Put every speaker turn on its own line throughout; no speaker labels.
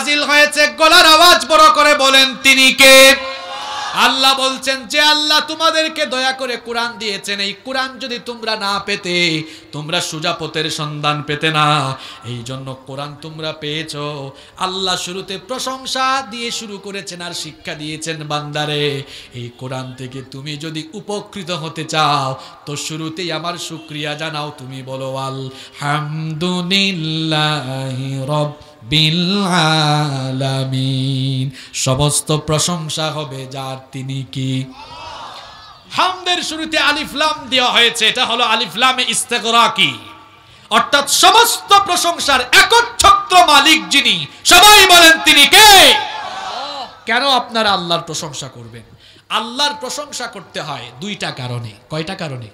নাজিল হয়েছে, গলার আওয়াজ বড় করে বলেন তিনি কে? আল্লাহ বলছেন যে আল্লাহ তোমাদেরকে দয়া করে কোরআন দিয়েছেন, এই কোরআন যদি তোমরা না পেতে, তোমরা সোজা পথের সন্ধান পেতে না। এই জন্য কোরআন তোমরা পেয়েছো। আল্লাহ শুরুতে প্রশংসা দিয়ে শুরু করেছেন আর শিক্ষা দিয়েছেন, বান্দারে এই কোরআন থেকে তুমি যদি উপকৃত হতে চাও তো শুরুতেই আমার শুকরিয়া জানাও, তুমি বলো আলহামদুলিল্লাহি রাব্বিল আলামিন। সমস্ত প্রশংসা হবে যার, তিনি কি? হামদের শুরুতে আলিফ লাম দেওয়া হয়েছে, এটা হলো আলিফ লামে ইস্তেগরাকি, অর্থাৎ সমস্ত প্রশংসার একচ্ছত্র মালিক যিনি, সবাই বলেন তিনি কে? কেন আপনারা আল্লাহর প্রশংসা করবেন? আল্লাহর প্রশংসা করতে হয় দুইটা কারণে। কয়টা কারণে?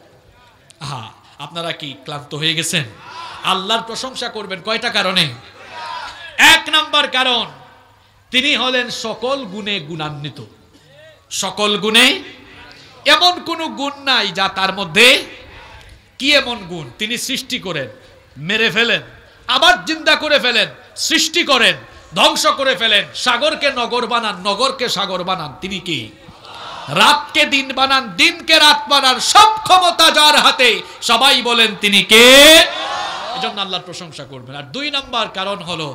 আপনারা কি ক্লান্ত হয়ে গেছেন? আল্লাহর প্রশংসা করবেন কয়টা কারণে? এক নাম্বার কারণ, তিনি হলেন সকল গুণে গুণান্বিত। সকল গুণে, এমন কোন গুণ নাই যা তার মধ্যে। কি এমন গুণ? তিনি সৃষ্টি করেন, মেরে ফেলেন, আবার জিন্দা করে ফেলেন, সৃষ্টি করেন, ধ্বংস করে ফেলেন, সাগরকে নগর বানান, নগরকে সাগর বানান, তিনি কি? রাতকে দিন বানান, দিনকে রাত বানান, সব ক্ষমতা যার হাতে, সবাই বলেন তিনি কে? এজন্য আল্লাহর প্রশংসা করবেন। আর দুই নাম্বার কারণ হলো,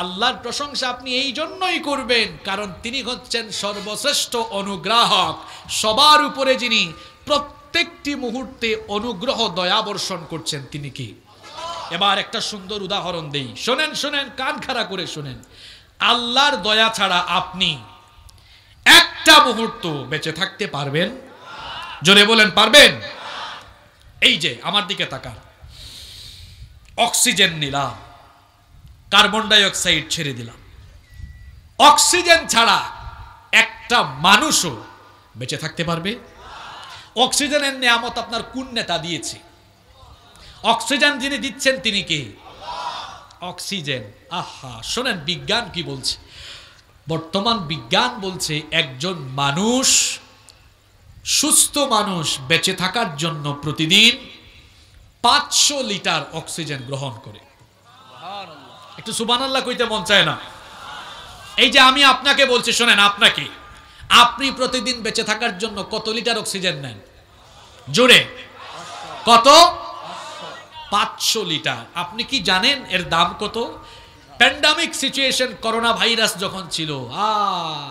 আল্লাহর প্রশংসা আপনি এই জন্যই করবেন কারণ তিনি হচ্ছেন সর্বশ্রেষ্ঠ অনুগ্রাহক, সবার উপরে যিনি প্রত্যেকটি মুহূর্তে অনুগ্রহ দয়া বর্ষণ করছেন, তিনি কি? এবার একটা সুন্দর উদাহরণ দেই, শোনেন শোনেন, কান খাড়া করে শোনেন। আল্লাহর দয়া ছাড়া আপনি একটা মুহূর্ত বেঁচে থাকতে পারবেন? জোরে বলেন, পারবেন? এই যে আমার দিকে তাকান, অক্সিজেন নিলাম, কার্বন ডাই অক্সাইড ছেড়ে দিলাম, অক্সিজেন ছাড়া একটা মানুষও বেঁচে থাকতে পারবে? অক্সিজেনের নিয়ামত আপনার কোন নেতা দিয়েছে? অক্সিজেন যিনি দিচ্ছেন তিনি কে? অক্সিজেন। শোনেন বিজ্ঞান কি বলছে। বর্তমান বিজ্ঞান বলছে একজন মানুষ, সুস্থ মানুষ বেঁচে থাকার জন্য প্রতিদিন 500 লিটার অক্সিজেন গ্রহণ করে। একটু সুবহানাল্লাহ কইতে মন চায় না? এই যে আমি আপনাকে বলছি, শোনেন, আপনাকে, আপনি প্রতিদিন বেঁচে থাকার জন্য কত লিটার অক্সিজেন নেন? জোরে কত? 500 লিটার। আপনি কি জানেন এর দাম কত? প্যান্ডামিক সিচুয়েশন, করোনা ভাইরাস যখন ছিল,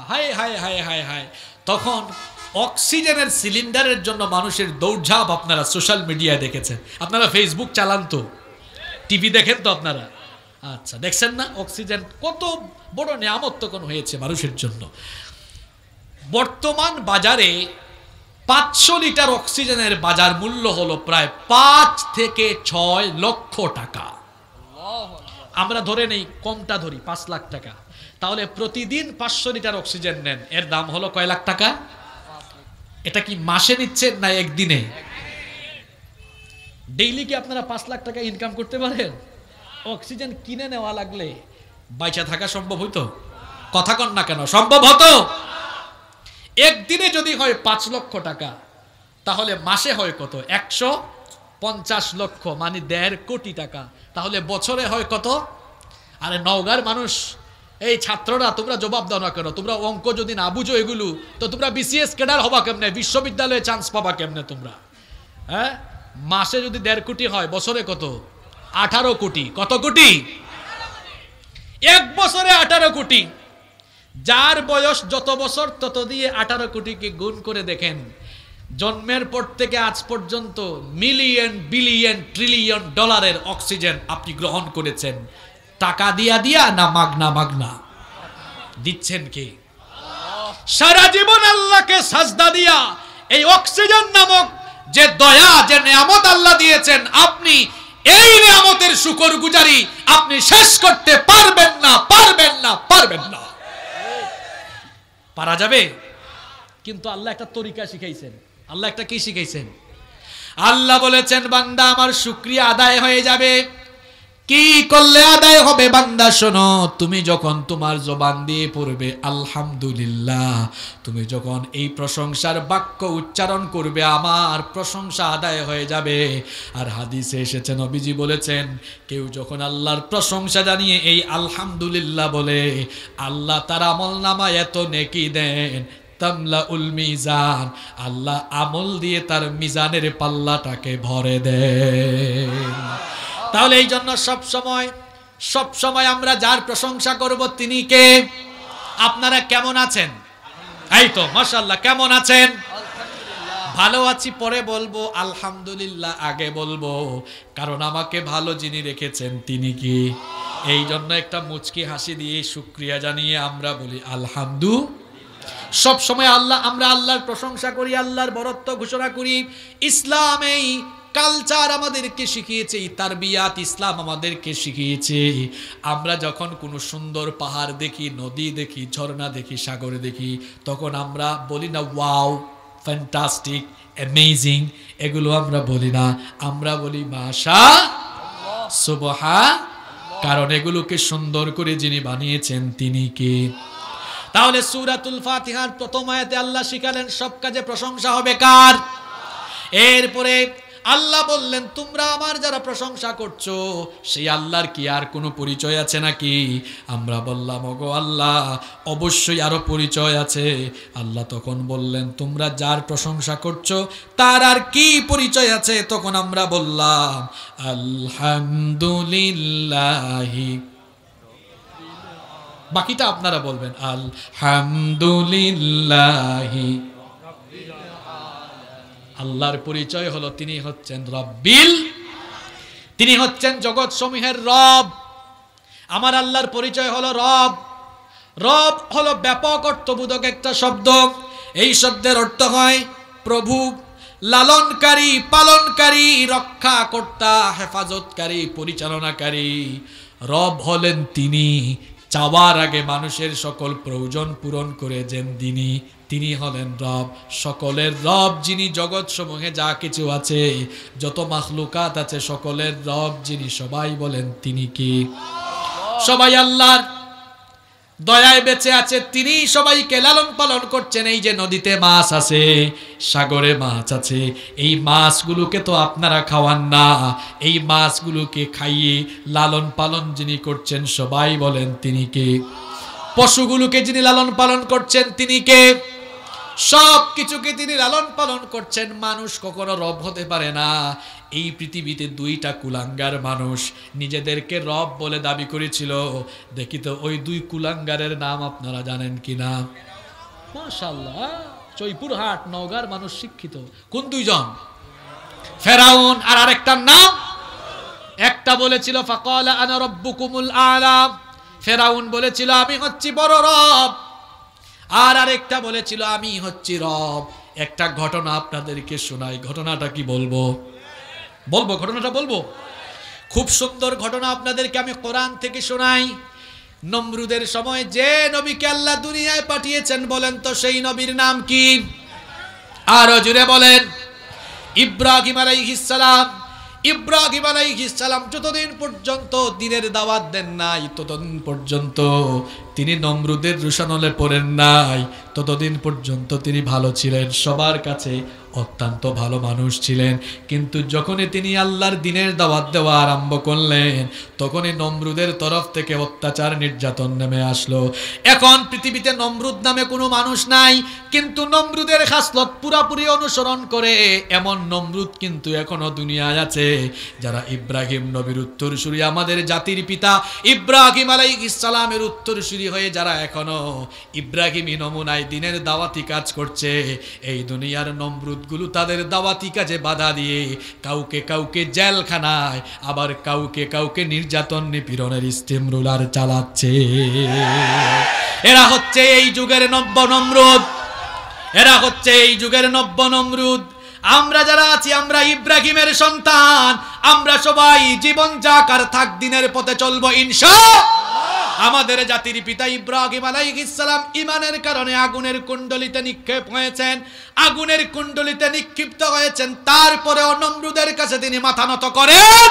হায় হায় হায় হায় হায়, তখন অক্সিজেনের সিলিন্ডারের জন্য মানুষের দৌড়ঝাঁপ আপনারা সোশ্যাল মিডিয়ায় দেখেছেন। আপনারা ফেসবুক চালান তো, টিভি দেখেন তো আপনারা? আচ্ছা, দেখছেন না অক্সিজেন কত বড় নিয়ামত তখন হয়েছে মানুষের জন্য। বর্তমান বাজারে 500 লিটার অক্সিজেনের বাজার মূল্য হলো প্রায় 5 থেকে 6 লক্ষ টাকা। আমরা ধরে নেই, কমটা ধরি 5 লাখ টাকা, তাহলে প্রতিদিন 500 লিটার অক্সিজেন নেন, এর দাম হলো কয় লাখ টাকা? এটা কি মাসে নিচ্ছেন না একদিনে? ডেইলি কি আপনারা 5 লাখ টাকা ইনকাম করতে পারেন? অক্সিজেন কিনে নেওয়া লাগলে বাইচা থাকা সম্ভব হইতো? কথা কন না কেন? সম্ভব হতো? একদিনে যদি হয় 5 লক্ষ টাকা, তাহলে মাসে হয় কত? 150 লক্ষ, মানে 1.5 কোটি টাকা। তাহলে বছরে হয় কত? আরে নওগাঁর মানুষ, এই ছাত্ররা, তোমরা জবাব দাও না কেন? তোমরা অঙ্ক যদি না বুঝো এগুলো, তো তোমরা বিসিএস ক্যাডার হবা কেমনে? বিশ্ববিদ্যালয়ে চান্স পাবা কেমনে তোমরা? হ্যাঁ, মাসে যদি 1.5 কোটি হয়, বছরে কত? 18 কোটি। কত কোটি? এক বছরে 18 কোটি। যার বয়স যত বছর তত দিয়ে 18 কোটিকে গুণ করে দেখেন। জন্মের পর থেকে আজ পর্যন্ত মিলিয়ন বিলিয়ন ট্রিলিয়ন ডলারের অক্সিজেন আপনি গ্রহণ করেছেন, টাকা দিয়া দিয়া না মাগনা? মাগনা দিচ্ছেন কে? সারা জীবন আল্লাহকে সাজদা দিয়া এই অক্সিজেন নামক যে দয়া, যে নিয়ামত আল্লাহ দিয়েছেন, আপনি এই নিয়ামতের শুকরগুজারি আপনি শেষ করতে পারবেন না, পারবেন না, পারবেন না। পারা যাবে? কিন্তু আল্লাহ একটা তরিকা শিখাইছেন। আল্লাহ একটা কি শিখাইছেন? আল্লাহ বলেছেন, বান্দা আমার শুকরিয়া আদায় হয়ে যাবে কি করলে আদায় হবে বান্দা শোনো, তুমি যখন তোমার জবান দিয়ে পড়বে আলহামদুলিল্লাহ, তুমি যখন এই প্রশংসার বাক্য উচ্চারণ করবে আমার প্রশংসা আদায় হয়ে যাবে। আর হাদিসে এসেছে নবীজি বলেছেন কেউ যখন আল্লাহর প্রশংসা জানিয়ে এই আলহামদুলিল্লাহ বলে আল্লাহ তার আমলনামায় এত নেকি দেন তামলাউল মিজান, আল্লাহ আমল দিয়ে তার মিজানের পাল্লাটাকে ভরে দেন। তাহলে এই জন্য সব সময় আমরা যার প্রশংসা করব তিনি কে? আপনারা কেমন আছেন? এই তো মাশাআল্লাহ, কেমন আছেন? ভালো আছি পরে বলবো, আলহামদুলিল্লাহ আগে বলবো, কারণ আমাকে ভালো যিনি রেখেছেন তিনি কি। এই জন্য একটা মুচকি হাসি দিয়ে শুকরিয়া জানিয়ে আমরা বলি আলহামদুলিল্লাহ। সব সময় আমরা আল্লাহর প্রশংসা করি, আল্লাহর বরত্ব ঘোষণা করি। ইসলাম এই কালচার আমাদেরকে শিখিয়েছে, তারবিয়াত ইসলাম আমাদেরকে শিখিয়েছে। আমরা যখন কোনো সুন্দর পাহাড় দেখি, নদী দেখি, ঝর্ণা দেখি, সাগর দেখি, তখন আমরা বলি না ওয়াও, ফ্যান্টাস্টিক, অ্যামেজিং, এগুলো আমরা বলি না, আমরা বলি মাশাআল্লাহ, সুবহান, কারণ এগুলোকে সুন্দর করে যিনি বানিয়েছেন তিনি কে। তাহলে সূরাতুল ফাতিহার প্রথম আয়াতে আল্লাহ শিখালেন সব কাজে প্রশংসা হবে কার? এরপরে আল্লাহ বললেন তোমরা আমার যারা প্রশংসা করছো সেই আল্লাহর কি আর কোনো পরিচয় আছে নাকি? আমরা বললাম ওগো আল্লাহ অবশ্যই আরো পরিচয় আছে। আল্লাহ তখন বললেন তোমরা যার প্রশংসা করছো তার আর কি পরিচয় আছে? তখন আমরা বললাম আলহামদুলিল্লাহি, বাকিটা আপনারা বলবেন আলহামদুলিল্লাহি। আল্লাহর পরিচয় হলো তিনি হচ্ছেন রব্বিল, তিনি হচ্ছেন জগৎ সমূহের রব। আমার আল্লাহর পরিচয় হলো রব। রব হলো ব্যাপক অর্থবোধক একটা শব্দ। এই শব্দের অর্থ হয় প্রভু, লালনকারী, পালনকারী, রক্ষাকর্তা, হেফাজতকারী, পরিচালনাকারী। রব হলেন তিনি চাওয়ার আগে মানুষের সকল প্রয়োজন পূরণ করে যেন তিনি হলেন রব, সকলের রব যিনি জগৎ সমূহে যা কিছু আছে, যত মাখলুকাত আছে সকলের রব যিনি, সবাই বলেন তিনি কি? সবাই আল্লাহর দয়ায় বেঁচে আছে, তিনি সবাইকে লালন পালন করছেন। এই যে নদীতে মাছ আছে, সাগরে মাছ আছে, এই মাছগুলোকে তো আপনারা খাওয়ান না, এই মাছগুলোকে খাইয়ে লালন পালন যিনি করছেন সবাই বলেন তিনি কে? পশুগুলোকে যিনি লালন পালন করছেন তিনি কে? সব কিছুকে তিনি লালন পালন করছেন। মানুষ কখনো রব হতে পারে না। এই পৃথিবীতে দুইটা কুলাঙ্গার মানুষ নিজেদেরকে রব বলে দাবি করেছিল। দেখি তো ওই দুই কুলাঙ্গারের নাম আপনারা জানেন কিনা? মাশাআল্লাহ, চৈপুরহাট নওগাঁর মানুষ শিক্ষিত। কোন দুইজন? ফেরাউন আর আরেকটার নাম, একটা বলেছিল ফাকালা আনা রাব্বুকুমুল আ'লা, ফেরাউন বলেছিল আমি হচ্ছি বড় রব, আর আরেকটা বলেছিল আমি হচ্ছি রব। একটা ঘটনা আপনাদেরকে শোনাই। ঘটনাটা কি বলবো? ঘটনাটা বলবো। খুব সুন্দর ঘটনা আপনাদেরকে আমি কোরআন থেকে শোনাই। নমরুদের সময় যে নবীকে আল্লাহ দুনিয়ায় পাঠিয়েছেন বলেন তো সেই নবীর নাম কি? আরো জুড়ে বলেন। ইব্রাহিম আলাইহিস সালাম। ইব্রাহিম আলাইহিস সালাম যতদিন পর্যন্ত দিনের দাওয়াত দেন নাই, ততদিন পর্যন্ত তিনি নমরুদের রুশানলে পড়েন নাই, ততদিন পর্যন্ত তিনি ভালো ছিলেন, সবার কাছে অত্যন্ত ভালো মানুষ ছিলেন। কিন্তু যখনই তিনি আল্লাহর দিনের দাওয়াত দেওয়া আরম্ভ করলেন তখনই নমরুদের তরফ থেকে অত্যাচার নির্যাতন নেমে আসলো। এখন পৃথিবীতে নমরুদ নামে কোনো মানুষ নাই, কিন্তু নমরুদের খাসলত পুরাপুরি অনুসরণ করে এমন নমরুদ কিন্তু এখনো দুনিয়ায় আছে, যারা ইব্রাহিম নবীর উত্তরসূরি, আমাদের জাতির পিতা ইব্রাহিম আলাইহিস সালামের উত্তরসূরি হয়ে যারা এখনো ইব্রাহিমী নমুনায় দিনের দাওয়াতি কাজ করছে। এই দুনিয়ার নমরুদগুলো তাদের দাওয়াতি কাজে বাধা দিয়ে কাউকে জেলখানায়, আবার কাউকে নির্যাতন নিপীড়নের স্টিম রুলার চালাচ্ছে। এরা হচ্ছে এই যুগের নব্য নমরুদ, এরা হচ্ছে এই যুগের নব্য নমরুদ। আমরা যারা আছি আমরা ইব্রাহিমের সন্তান, আমরা সবাই জীবন যাক আর থাক দিনের পথে চলবো ইনশাআল্লাহ। আমাদের জাতির পিতা ইব্রাহিম আলাইহিস সালাম ঈমানের কারণে আগুনের কুণ্ডলিতে নিক্ষেপ হয়েছেন, আগুনের কুণ্ডলিতে নিক্ষিপ্ত হয়েছেন, তারপরেও নমরুদের কাছে তিনি মাথা নত করেন।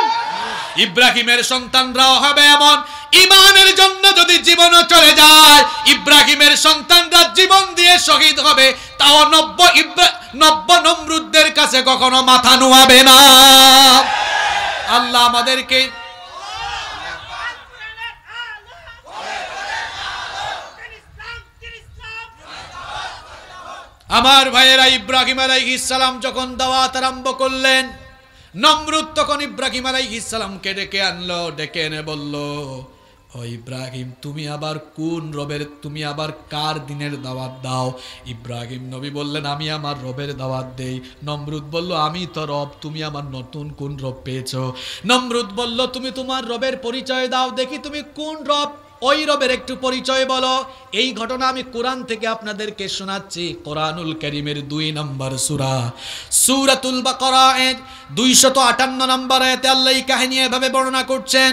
ইব্রাহিমের সন্তানরাও হবে এমন, ঈমানের জন্য যদি জীবনও চলে যায়, ইব্রাহিমের সন্তানরা জীবন দিয়ে শহীদ হবে, তাও নব্য নমরুদদের কাছে কখনো মাথা নুয়াবে না। আল্লাহ আমাদেরকে আমার ভাইয়েরা, ইব্রাহিম আলাইহিস সালাম যখন দাওয়াত আরম্ভ করলেন, নমরুদ তখন ইব্রাহিম আলাইহিস সালামকে ডেকে আনলো, ডেকে এনে বলল, ও ইব্রাহিম, তুমি আবার কোন রবের, তুমি আবার কার দিনের দাওয়াত দাও? ইব্রাহিম নবী বললেন, আমি আমার রবের দাওয়াত দেই। নমরুদ বলল, আমি তো রব, তুমি আমার নতুন কোন রব পেয়েছো? নমরুদ বলল, তুমি তোমার রবের পরিচয় দাও, দেখি তুমি কোন রব, ওই রবের একটু পরিচয় বলো। এই ঘটনা আমি কোরআন থেকে আপনাদেরকে শোনাচ্ছি। কোরআনুল কারীমের 2 নম্বর সূরা, সূরাতুল বাকারা এর 258 নম্বর আয়াতে আল্লাহ এই কাহিনী এভাবে বর্ণনা করছেন,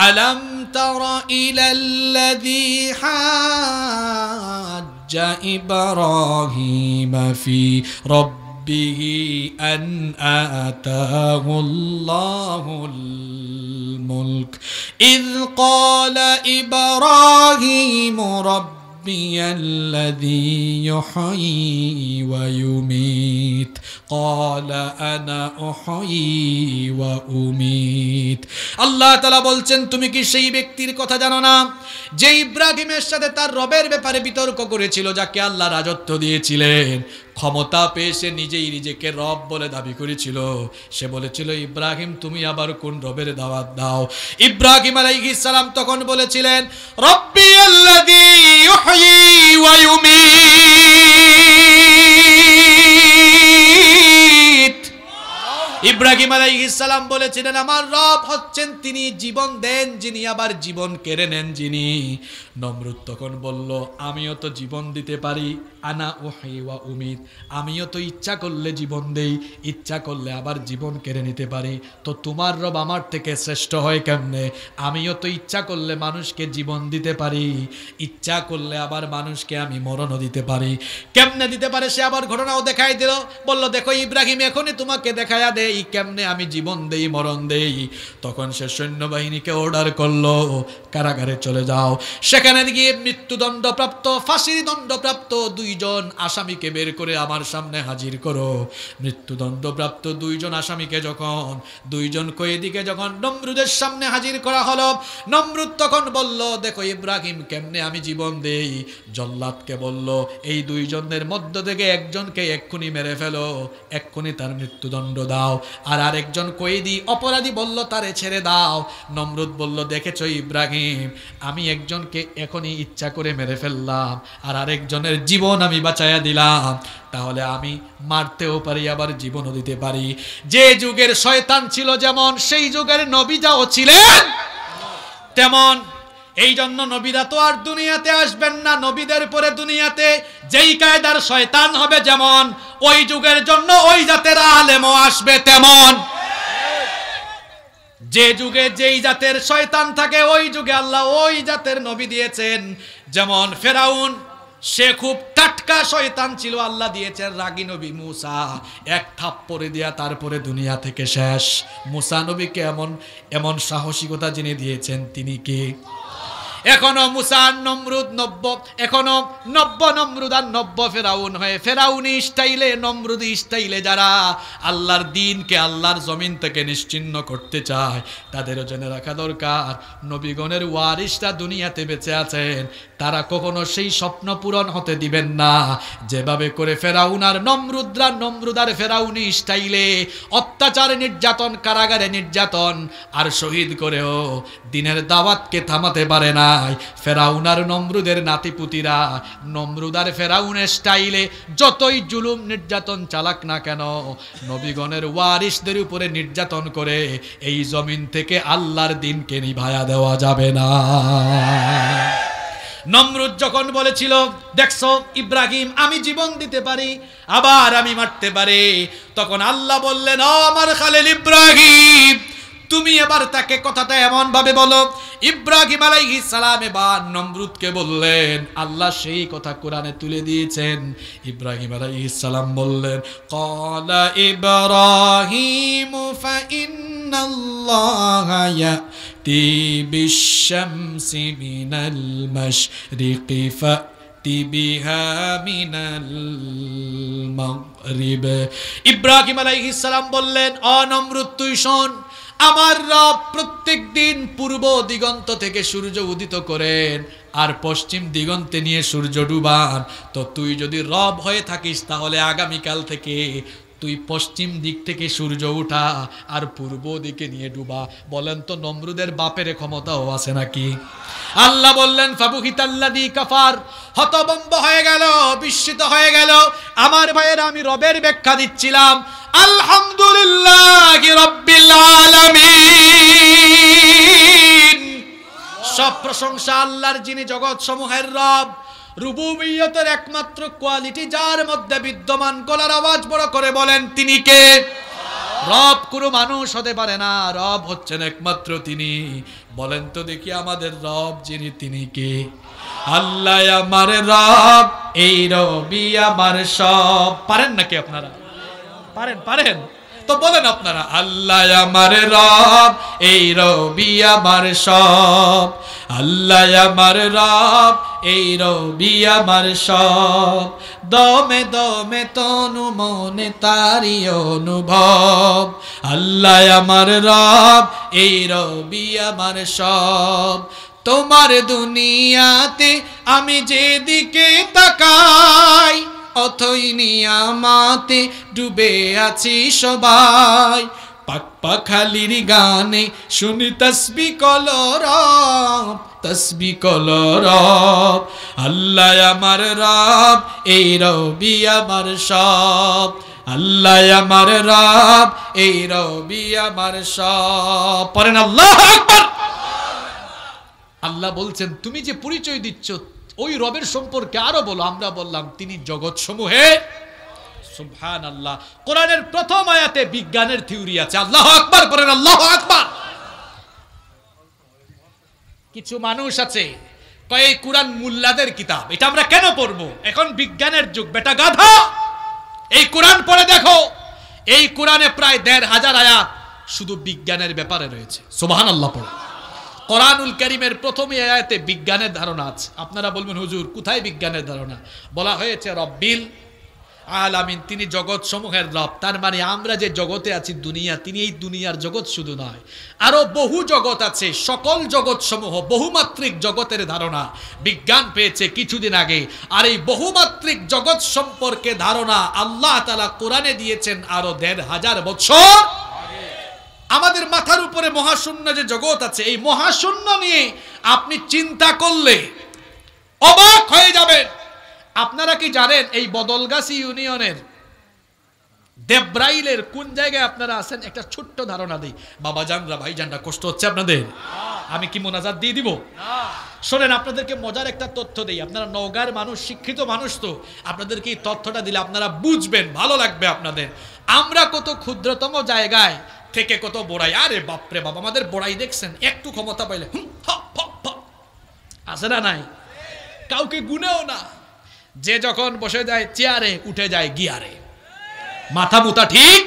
আলাম তারা ইলাল্লাযী হাজ্জা ইব্রাহিম ফি রব্বিহি আন আতাহুল্লাহুল মুলক ইয ক্বালা ইব্রাহিম রব্বিয়াল্লাযী ইউহয়ী ওয়া ইউমীত ক্বালা আনা উহয়ী ওয়া উমীত। আল্লাহ তাআলা বলছেন, তুমি কি সেই ব্যক্তির কথা জানো না যে ইব্রাহিমের সাথে তার রবের ব্যাপারে বিতর্ক করেছিল, যাকে আল্লাহ রাজত্ব দিয়েছিলেন, ক্ষমতা পেয়ে সে নিজেই নিজেকে রব বলে দাবি করেছিল। সে বলেছিল, ইব্রাহিম তুমি আবার কোন রবের দাওয়াত দাও? ইব্রাহিম আলাইহিস সালাম তখন বলেছিলেন, রব্বি আল্লাযী ইউহয়ী ওয়া ইউমীত। ইব্রাহিম আলাইহিস সালাম বলেছিলেন, আমার রব হচ্ছেন তিনি জীবন দেন যিনি, আবার জীবন কেড়ে নেন যিনি। নমরুদ তখন বলল, আমিও তো জীবন দিতে পারি, আনা উহয়ী ওয়া উমীত, আমিও তো ইচ্ছা করলে জীবন দেই, ইচ্ছা করলে আবার জীবন কেড়ে নিতে পারি। তো তোমার রব আমার থেকে শ্রেষ্ঠ হয় কেমনে? আমিও তো ইচ্ছা করলে মানুষকে জীবন দিতে পারি, ইচ্ছা করলে আবার মানুষকে আমি মরণও দিতে পারি। কেমনে দিতে পারে সে আবার ঘটনাও দেখাই দিল। বলল, দেখো ইব্রাহিম, এখনই তোমাকে দেখায়া দেই কেমনে আমি জীবন দেই, মরণ দেই। তখন সে সৈন্যবাহিনীকে অর্ডার করলো, কারাগারে চলে যাও, সেখানে গিয়ে মৃত্যুদণ্ডপ্রাপ্ত, ফাঁসির দণ্ডপ্রাপ্ত 2 জন আসামিকে বের করে আমার সামনে হাজির করো। মৃত্যুদণ্ডপ্রাপ্ত 2 জন আসামিকে যখন, 2 জন কয়েদিকে যখন নমরুদের সামনে হাজির করা হলো, নমরুদ তখন বলল, দেখো ইব্রাহিম, কেমনে আমি জীবন দেই। জল্লাদকে বলল, এই 2 জনের মধ্য থেকে একজনকে এক্ষুনি মেরে ফেলো, এক্ষুনি তার মৃত্যুদণ্ড দাও। আর আরেকজন কয়েদি অপরাধী বলল, তারে ছেড়ে দাও। নমরুদ বলল, দেখেছো ইব্রাহিম, আমি একজনকে এখনই ইচ্ছা করে মেরে ফেললাম, আর আরেকজনের জীবন আমি বাঁচাইয়া দিলাম, তাহলে আমি মারতেও পারি, আবার জীবনও দিতে পারি। যে যুগের শয়তান ছিল যেমন, সেই যুগের নবীরাও ছিলেন তেমন। এই জন্য নবীরা তো আর দুনিয়াতে আসবেন না, নবীদের পরে দুনিয়াতে যেই কায়দার শয়তান হবে যেমন, ওই যুগের জন্য ওই জাতের আলেমও আসবে তেমন। যে যুগে যেই জাতের শয়তান থাকে, ওই যুগে আল্লাহ ওই জাতের নবী দিয়েছেন। যেমন ফেরাউন, সে খুব টাটকা শয়তান ছিল, আল্লাহ দিয়েছেন রাগী নবী মুসা, এক থাপ্পড়ে দিয়া তারপরে দুনিয়া থেকে শেষ। মুসা নবীকে এমন সাহসিকতা যিনি দিয়েছেন তিনি কে? এখনো মুসা নমরুদ এখনো নব্য নমরুদ আর নব্য ফেরাউন হয়ে, ফেরাউনি স্টাইলে, নমরুদি স্টাইলে যারা আল্লাহর দ্বীনকে আল্লাহর জমিন থেকে নিশ্চিহ্ন করতে চায়, তাদেরও জেনে রাখা দরকার, নবীগণের ওয়ারিসরা দুনিয়াতে বেঁচে আছেন, তারা কখনো সেই স্বপ্ন পূরণ হতে দিবেন না। যেভাবে করে ফেরাউন আর নমরুদ আর ফেরাউনি স্টাইলে অত্যাচার, নির্যাতন, কারাগারে নির্যাতন আর শহীদ করেও দিনের দাওয়াতকে থামাতে পারে না। ফেরাউন আর নমরুদের নাতিপুতিরা নমরুদ আর ফেরাউনের স্টাইলে যতই জুলুম নির্যাতন চালাক না কেন, নবীগণের ওয়ারিসদের উপরে নির্যাতন করে এই জমিন থেকে আল্লাহর দ্বীনকে নিভায়া দেওয়া যাবে না। নমরুদ যখন বলেছিল, দেখছো ইব্রাহিম, আমি জীবন দিতে পারি, আবার আমি মারতে পারি, তখন আল্লাহ বললেন, ও আমার খালিল ইব্রাহিম, তুমি এবার তাকে কথাটা এমন ভাবে বলো। ইব্রাহিম আলাইহিস সালাম এবার নমরুদকে বললেন, আল্লাহ সেই কথা কোরআনে তুলে দিয়েছেন। ইব্রাহিম আলাইহিস সালাম বললেন, ক্বালা ইব্রাহিম ফা ইন্নাল্লাহা ইয়াতি বিশ-শামসি মিনাল মাশরিকি ফাতি বিহা মিনাল মাগরিব। ইব্রাহিম আলাইহিস সালাম বললেন, ও নমরুদ তুই শোন, আমার রব প্রত্যেক দিন পূর্ব দিগন্ত থেকে সূর্য উদিত করেন আর পশ্চিম দিগন্তে নিয়ে সূর্য ডুবান। তো তুই যদি রব হয়ে থাকিস তাহলে আগামীকাল থেকে তুই পশ্চিম দিক থেকে সূর্য উঠা আর পূর্ব দিকে নিয়ে ডুবা। বলেন তো নমরুদের বাপের ক্ষমতাও আছে নাকি? আল্লাহ বললেন ফাবুহিতাল্লাযী কাফার, হতভম্ব হয়ে গেল, বিস্মিত হয়ে গেল। আমার ভাইয়েরা, আমি রবের ব্যাখ্যা দিচ্ছিলাম। আলহামদুলিল্লাহি রাব্বিল আলামিন, সব প্রশংসা আল্লাহর, যিনি জগৎ সমূহের রব। রুবুবিয়তের একমাত্র কোয়ালিটি যার মধ্যে বিদ্যমান, গলার আওয়াজ বড় করে বলেন তিনি কে? রব কোনো মানুষ হতে পারে না, রব হচ্ছেন একমাত্র তিনি। বলেন তো দেখি আমাদের রব যিনি, তিনি কে? আল্লাহ আমার রব, এই রবি আমার সব। পারেন নাকি আপনারা? পারেন তো বলেন আপনারা, আল্লাহ আমার রব, এই রবি আমার সব। আল্লাহ আমার রব, এই রবি আমার সব। দমে দমে তনু মনে তারি অনুভব। আল্লাহ আমার রব, এই রবি আমার সব। তোমার দুনিয়াতে আমি যেদিকে তাকাই, অথই নিয়ামতে ডুবে আছি সবাই। পাক পাখালির গানে শুনি তাসবিহ কলরব, তাসবিহ কলরব। আল্লাহ আমার রব, এই রবি আমার সব। আল্লাহ আমার রব, এই রবি আমার সব। পড়েন আল্লাহু আকবার। আল্লাহ বলছেন তুমি যে পরিচয় দিচ্ছ ওই রবের সম্পর্কে আরো বলো। আমরা বললাম তিনি জগৎ সমূহে। সুবহানাল্লাহ। কোরআনের প্রথম আয়াতে বিজ্ঞানের থিওরি আছে। আল্লাহু আকবার বলেন, আল্লাহু আকবার। কিছু মানুষ আছে কয় এই কোরআন মুল্লাদের কিতাব, এটা আমরা কেন পড়বো? এখন বিজ্ঞানের যুগ বেটা গাধা। এই কোরআন পড়ে দেখো, এই কোরআনে প্রায় ১৫০০ আয়াত শুধু বিজ্ঞানের ব্যাপারে রয়েছে। সুবহানাল্লাহ পড়ো। কোরআনুল কারীমের প্রথম আয়াতে বিজ্ঞানের ধারণা আছে। আপনারা বলবেন হুজুর কোথায় বিজ্ঞানের ধারণা? বলা হয়েছে রব্বিল আলামিন, তিনি জগৎ সমূহের রব। তার মানে আমরা যে জগতে আছি দুনিয়া, তিনি এই দুনিয়ার জগৎ শুধু নয়, আরো বহু জগৎ আছে। সকল জগৎ সমূহ বহুমাত্রিক জগতের ধারণা বিজ্ঞান পেয়েছে কিছুদিন আগে। আর এই বহুমাত্রিক জগৎ সম্পর্কে ধারণা আল্লাহ তাআলা কোরআনে দিয়েছেন আরো ১৫০০ বছর। আমাদের মাথার উপরে মহাশূন্য যে জগৎ আছে, এই মহাশূন্য নিয়ে আপনি চিন্তা করলে অবাক হয়ে যাবেন। আপনারা কি জানেন এই বদলগাছি ইউনিয়নের দেবরাইলের কোন জায়গায় আপনারা আছেন? একটা ছোট্ট ধারণা দিই। বাবা জানরা, ভাই জানরা, কষ্ট হচ্ছে আপনাদের? আমি কি মোনাজাত দিয়ে দিব? শোনেন, আপনাদেরকে মজার একটা তথ্য দেই। আপনারা নওগাঁর মানুষ, শিক্ষিত মানুষ, তো আপনাদেরকে এই তথ্যটা দিলে আপনারা বুঝবেন, ভালো লাগবে আপনাদের। আমরা কত ক্ষুদ্রতম জায়গায় থেকে কত বড়াই। আরে বাপরে বাপ, আমাদের বড়াই দেখছেন? একটু ক্ষমতা পাইলে আছে না নাই? কাউকে গুনেও না। যে যখন বসে যায় চেয়ারে, উঠে যায় গিয়ারে। মাথা মুতা ঠিক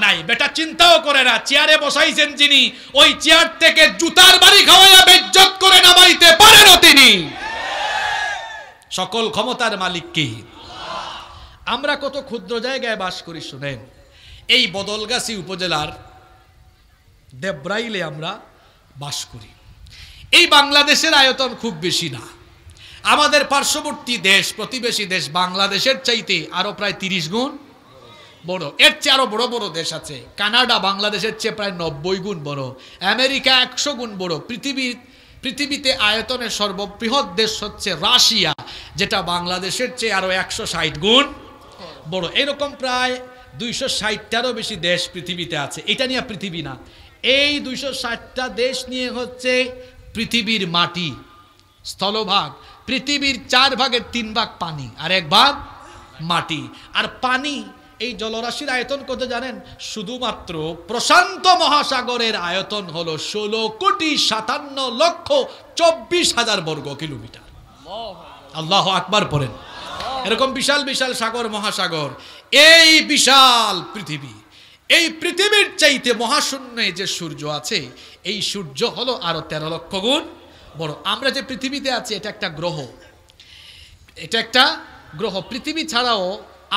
নাই। বেটা চিন্তাও করে না, চেয়ারে বসাইছেন যিনি, ওই চেয়ার থেকে জুতার বাড়ি খাওয়াইয়া বেজ্জত করে নামাইতে পারেন তিনি। সকল ক্ষমতার মালিক কি? আমরা কত ক্ষুদ্র জায়গায় বাস করি। শুনেন, এই বদলগাছি উপজেলার দেবরাইলে আমরা বাস করি। এই বাংলাদেশের আয়তন খুব বেশি না। আমাদের পার্শ্ববর্তী দেশ, প্রতিবেশী দেশ বাংলাদেশের চাইতে আরো প্রায় ৩০ গুণ বড়। এর চেয়ে আরো বড় বড় দেশ আছে। কানাডা বাংলাদেশের চেয়ে প্রায় ৯০ গুণ বড়। আমেরিকা ১০০ গুণ বড়। পৃথিবীতে আয়তনের সর্ববৃহৎ দেশ হচ্ছে রাশিয়া, যেটা বাংলাদেশের চেয়ে আরো ১৬০ গুণ বড়। এরকম প্রায় ২৬০টারও বেশি দেশ পৃথিবীতে আছে। এটা নিয়ে পৃথিবী না, এই ২৬০টা দেশ নিয়ে হচ্ছে পৃথিবীর মাটি, স্থলভাগ। পৃথিবীর ৪ ভাগের ৩ ভাগ পানি আর ১ ভাগ মাটি। আর পানি, এই জলরাশির আয়তন কত জানেন? শুধুমাত্র প্রশান্ত মহাসাগরের আয়তন হলো ১৬,৫৭,২৪,০০০ বর্গ কিলোমিটার। আল্লাহু আকবার পড়েন। এরকম বিশাল বিশাল সাগর মহাসাগর, এই বিশাল পৃথিবী, এই পৃথিবীর চাইতে মহাশূন্যে যে সূর্য আছে, এই সূর্য হলো আরো 13 লক্ষ গুণ বড়। আমরা যে পৃথিবীতে আছি এটা একটা গ্রহ, এটা একটা গ্রহ। পৃথিবী ছাড়াও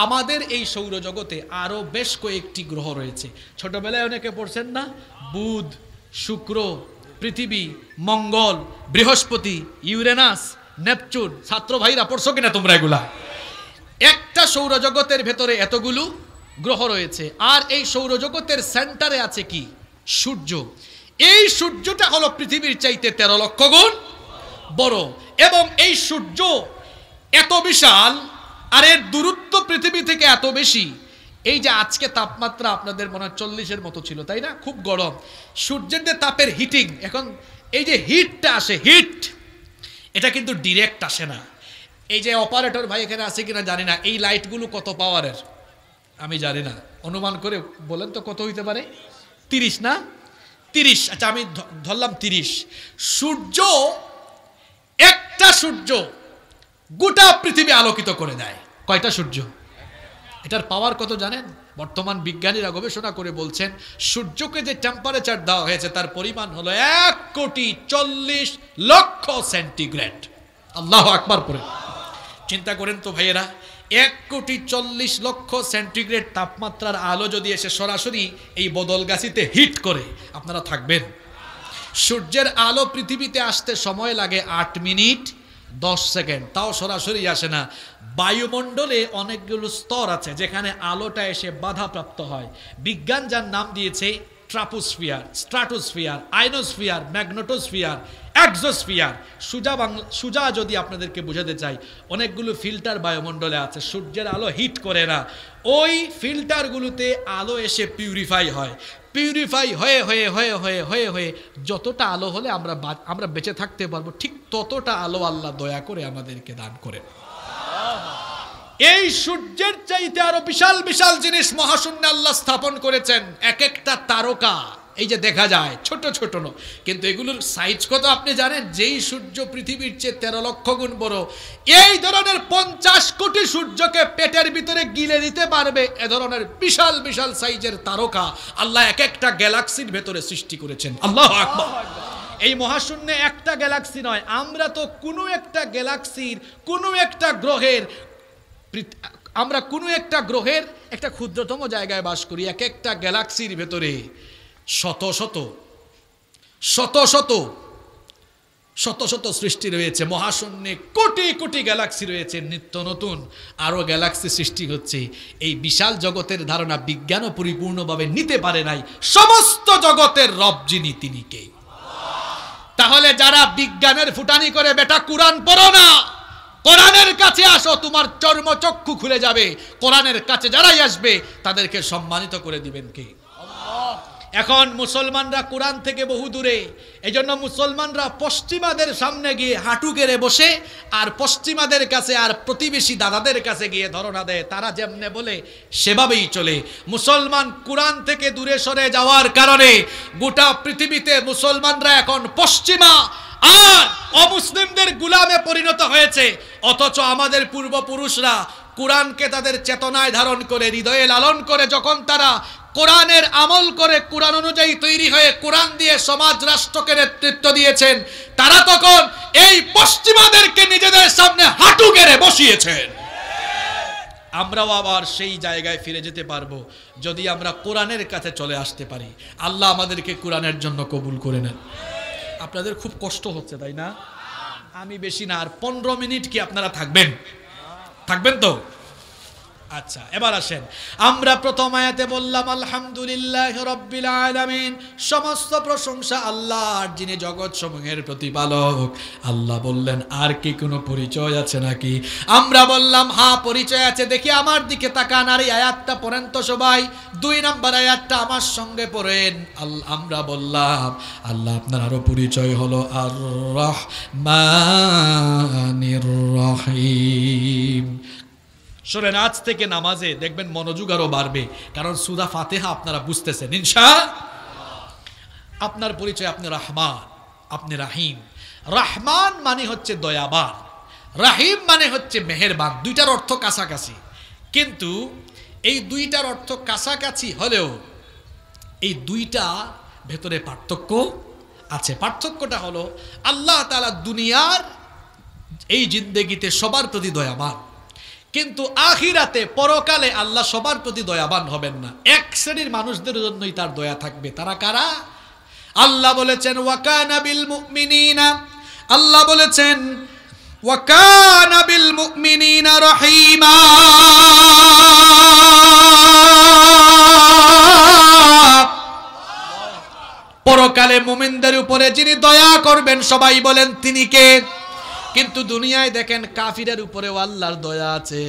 আমাদের এই সৌরজগতে আরো বেশ কয়েকটি গ্রহ রয়েছে। ছোটবেলায় অনেকে পড়ছেন না, বুধ, শুক্র, পৃথিবী, মঙ্গল, বৃহস্পতি, ইউরেনাস, নেপচুন। ছাত্র ভাইরা পড়ছো কিনা তোমরা এগুলা? একটা সৌরজগতের ভেতরে এতগুলো গ্রহ রয়েছে, আর এই সৌরজগতের সেন্টারে আছে কি? সূর্য। এই সূর্যটা হলো পৃথিবীর চাইতে 13 লক্ষ গুণ বড়, এবং এই সূর্য এত বিশাল আর এর দূরত্ব পৃথিবী থেকে এত বেশি। এই যে আজকে তাপমাত্রা আপনাদের মনে হয় 40-এর মতো ছিল, তাই না? খুব গরম। সূর্যের যে তাপের হিটিং, এখন এই যে হিটটা আসে, হিট এটা কিন্তু ডিরেক্ট আসে না। এই যে অপারেটর ভাই এখানে আছে কিনা জানি না, এই লাইটগুলো কত পাওয়ারের আমি জানি না, অনুমান করে বলেন তো কত হইতে পারে? 30 না? 30, আচ্ছা আমি ধরলাম 30। সূর্য, একটা সূর্য গোটা পৃথিবী আলোকিত করে দেয়। কয়টা সূর্য? এটার পাওয়ার কত জানেন? বর্তমান বিজ্ঞানীরা গবেষণা করে বলছেন সূর্যকে যে টেম্পারেচার দেওয়া হয়েছে তার পরিমাণ হলো 1,40,00,000 সেন্টিগ্রেড। আল্লাহু আকবার পড়ে চিন্তা করেন তো ভাইয়েরা, 1,40,00,000 সেন্টিগ্রেড তাপমাত্রার আলো যদি এসে সরাসরি এই বদলগাছিতে হিট করে, আপনারা থাকবেন? সূর্যের আলো পৃথিবীতে আসতে সময় লাগে 8 মিনিট 10 সেকেন্ড, তাও সরাসরি আসে না। বায়ুমণ্ডলে অনেকগুলো স্তর আছে যেখানে আলোটা এসে বাধাপ্রাপ্ত হয়। বিজ্ঞান যার নাম দিয়েছে ট্রাপোস্ফিয়ার, স্ট্রাটোস্ফিয়ার, আয়নোস্ফিয়ার, ম্যাগনেটোস্ফিয়ার, এক্সোস্ফিয়ার। সুজা যদি আপনাদেরকে বোঝাতে চাই, অনেকগুলো ফিল্টার বায়ুমণ্ডলে আছে, সূর্যের আলো হিট করে না, ওই ফিল্টারগুলোতে আলো এসে পিউরিফাই হয়। পিউরিফাই হয়ে হয়ে হয়ে হয়ে হয়ে হয়ে যতটা আলো হলে আমরা বেঁচে থাকতে পারবো, ঠিক ততটা আলো আল্লাহ দয়া করে আমাদেরকে দান করেন। এই সূর্যের চাইতে আরো বিশাল বিশাল জিনিস মহাশূন্যে আল্লাহ স্থাপন করেছেন। এক একটা তারকা এই যে দেখা যায় ছোট ছোট, কিন্তু এগুলোর সাইজ কত আপনি জানেন? যেই সূর্য পৃথিবীর চেয়ে 13 লক্ষ গুণ বড়, এই ধরনের 50 কোটি সূর্যকে পেটের ভিতরে গিলে নিতে পারবে এ ধরনের বিশাল বিশাল সাইজের তারকা আল্লাহ এক একটা গ্যালাক্সির ভেতরে সৃষ্টি করেছেন। আল্লাহু আকবার। এই মহাশূন্যে একটা গ্যালাক্সি নয়, আমরা তো কোনো একটা গ্যালাক্সির কোনো একটা গ্রহের একটা ক্ষুদ্রতম জায়গায় বাস করি। এক একটা গ্যালাক্সির ভেতরে শত শত শত শত শত শত সৃষ্টি রয়েছে। মহাশূন্যে কোটি কোটি গ্যালাক্সি রয়েছে, নিত্য নতুন আরো গ্যালাক্সি সৃষ্টি হচ্ছে। এই বিশাল জগতের ধারণা বিজ্ঞানও পরিপূর্ণভাবে নিতে পারে নাই। সমস্ত জগতের রব যিনি, তিনি কে? তাহলে যারা বিজ্ঞানের ফুটানি করে, বেটা কোরআন পড়ো না, কোরআনের কাছে আসো, তোমার চর্মচক্ষু খুলে যাবে। কোরআনের কাছে যারাই আসবে তাদেরকে সম্মানিত করে দিবেন কে? এখন মুসলমানরা কোরআন থেকে বহু দূরে, এজন্য মুসলমানরা পশ্চিমাদের সামনে গিয়ে হাঁটু গেড়ে বসে, আর পশ্চিমাদের কাছে আর প্রতিবেশী দাদাদের কাছে গিয়ে ধরনা দেয়। তারা যেমনে বলে সেভাবেই চলে। মুসলমান কোরআন থেকে দূরে সরে যাওয়ার কারণে গোটা পৃথিবীতে মুসলমানরা এখন পশ্চিমা আর অমুসলিমদের গোলামে পরিণত হয়েছে। অথচ আমাদের পূর্বপুরুষরা কোরআনকে তাদের চেতনায় ধারণ করে, হৃদয়ে লালন করে, যখন তারা কোরআনের আমল করে, কোরআন অনুযায়ী তৈরি হয়ে কোরআন দিয়ে সমাজ রাষ্ট্রকে নেতৃত্ব দিয়েছেন, তারা তখন এই পশ্চিমাদেরকে নিজেদের সামনে হাঁটু গেড়ে বসিয়েছেন। আমরাও আবার সেই জায়গায় ফিরে যেতে পারবো যদি আমরা কোরআনের কাছে চলে আসতে পারি। আল্লাহ আমাদেরকে কোরআনের জন্য কবুল করে নেন। আপনাদের খুব কষ্ট হচ্ছে তাই না? আমি বেশি না, আর 15 মিনিট কি আপনারা থাকবেন? থাকবেন তো? আচ্ছা, এবার আসেন। আমরা প্রথম আয়াতে বললাম আলহামদুলিল্লাহ রাব্বিল আলামিন, সমস্ত প্রশংসা আল্লাহর যিনি জগৎ সমূহের প্রতিপালক। আল্লাহ বললেন আর কি কোনো পরিচয় আছে নাকি? আমরা বললাম হ্যাঁ পরিচয় আছে। দেখি আমার দিকে তাকান, আর এই আয়াতটা পড়েন তো সবাই। 2 নম্বর আয়াতটা আমার সঙ্গে পড়েন। আমরা বললাম আল্লাহ আপনার আরো পরিচয় হলো আর রহমানির রহিম। শোনেন, আজ থেকে নামাজে দেখবেন মনোযোগ আরো বাড়বে, কারণ সূরা ফাতিহা আপনারা বুঝতেছেন ইনশাআল্লাহ। আপনার পরিচয় আপনি রহমান, আপনি রাহিম। রহমান মানে হচ্ছে দয়াবান, রাহিম মানে হচ্ছে মেহেরবান। দুইটার অর্থ কাছাকাছি, কিন্তু এই দুইটার অর্থ কাছাকাছি হলেও এই দুইটা ভেতরে পার্থক্য আছে। পার্থক্যটা হলো আল্লাহ তাআলা দুনিয়ার এই জিন্দেগিতে সবার প্রতি দয়াবান, কিন্তু আখিরাতে পরকালে আল্লাহ সবার প্রতি দয়াবান হবেন না। এক শ্রেণীর মানুষদের জন্যই তার দয়া থাকবে। তারা কারা? আল্লাহ বলেছেন ওয়াকানা বিল মুমিনিনা, আল্লাহ বলেছেন ওয়াকানা বিল মুমিনিনা রহিমা। পরকালে মুমিনদের উপরে যিনি দয়া করবেন সবাই বলেন তিনি কে? কিন্তু দুনিয়ায় দেখেন কাফিরের উপরেও আল্লাহর দয়া আছে,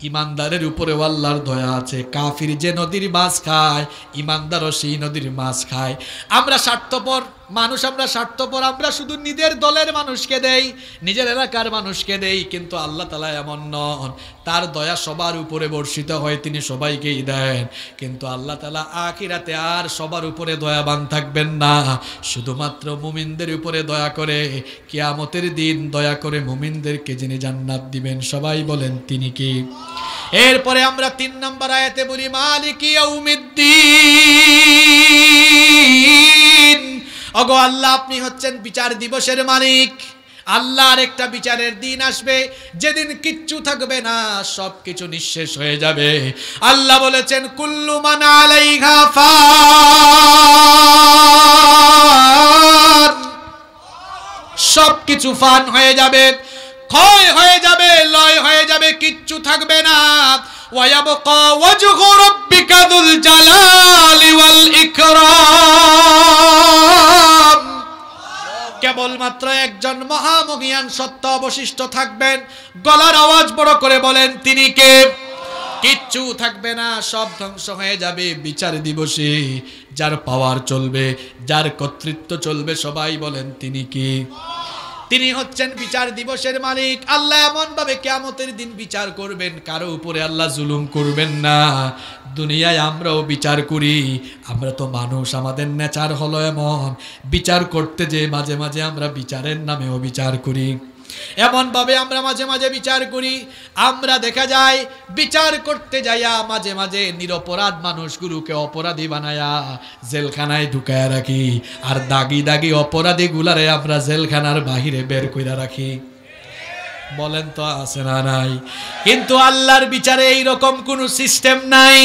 ইমানদারের উপরেও আল্লাহর দয়া আছে। কাফির যে নদীর মাছ খায়, ইমানদারও সেই নদীর মাছ খায়। আমরা স্বার্থপর মানুষ, আমরা স্বার্থপর, আমরা শুধু নিজের দলের মানুষকে দেই, নিজের এলাকার মানুষকে দেই, কিন্তু আল্লাহ তাআলা এমন নন। তার দয়া সবার উপরে বর্ষিত হয়, তিনি সবাইকেই দেন। কিন্তু আল্লাহ তাআলা আখিরাতে আর সবার উপরে দয়াবান থাকবেন না, শুধুমাত্র মুমিনদের উপরে দয়া করে। কিয়ামতের দিন দয়া করে মুমিনদেরকে যিনি জান্নাত দিবেন সবাই বলেন তিনি কি? এরপরে আমরা 3 নম্বর আয়াতে বলি মালিকি ইয়াউমিদ্দিন। ওগো আল্লাহ, আপনি হচ্ছেন বিচার দিবসের মালিক। আল্লাহর একটা বিচারের দিন আসবে যেদিন কিচ্ছু থাকবে না, সবকিছু নিঃশেষ হয়ে যাবে। আল্লাহ বলেছেন কুল্লু মান আলাইহা ফান, সবকিছু ফান হয়ে যাবে, ক্ষয় হয়ে যাবে, লয় হয়ে যাবে, কিচ্ছু থাকবে না। ওয়ায়াবকা ওয়াজহু রাব্বিকা যুল জালালি ওয়াল ইকরাম। কেবলমাত্র একজন মহামহিয়ান সত্য অবশিষ্ট থাকবেন। গলার আওয়াজ বড় করে বলেন তিনি কে? কিচ্ছু থাকবে না, সব ধ্বংস হয়ে যাবে বিচার দিবসে। যার পাওয়ার চলবে, যার কর্তৃত্ব চলবে, সবাই বলেন তিনি কি? তিনি হচ্ছেন বিচার দিবসের মালিক। আল্লাহ এমন ভাবে কিয়ামতের দিন বিচার করবেন, কারো উপরে আল্লাহ জুলুম করবেন না। দুনিয়ায় আমরাও বিচার করি, আমরা তো মানুষ, আমাদের নেচার হলো এমন। বিচার করতে যে মাঝে মাঝে আমরা বিচারের নামেও বিচার করি, এমন ভাবে আমরা মাঝে মাঝে বিচার করি। আমরা দেখা যায় বিচার করতে যাইয়া মাঝে মাঝে নিরপরাধ মানুষগুলোকে অপরাধী বানায়া জেলখানায় ঢুকায়া রাখি, আর দাগি দাগি অপরাধী গুলারে আমরা জেলখানার বাহিরে বের কইরা রাখি। বলেন তো আছে না নাই? কিন্তু আল্লাহর বিচারে এইরকম কোন সিস্টেম নাই,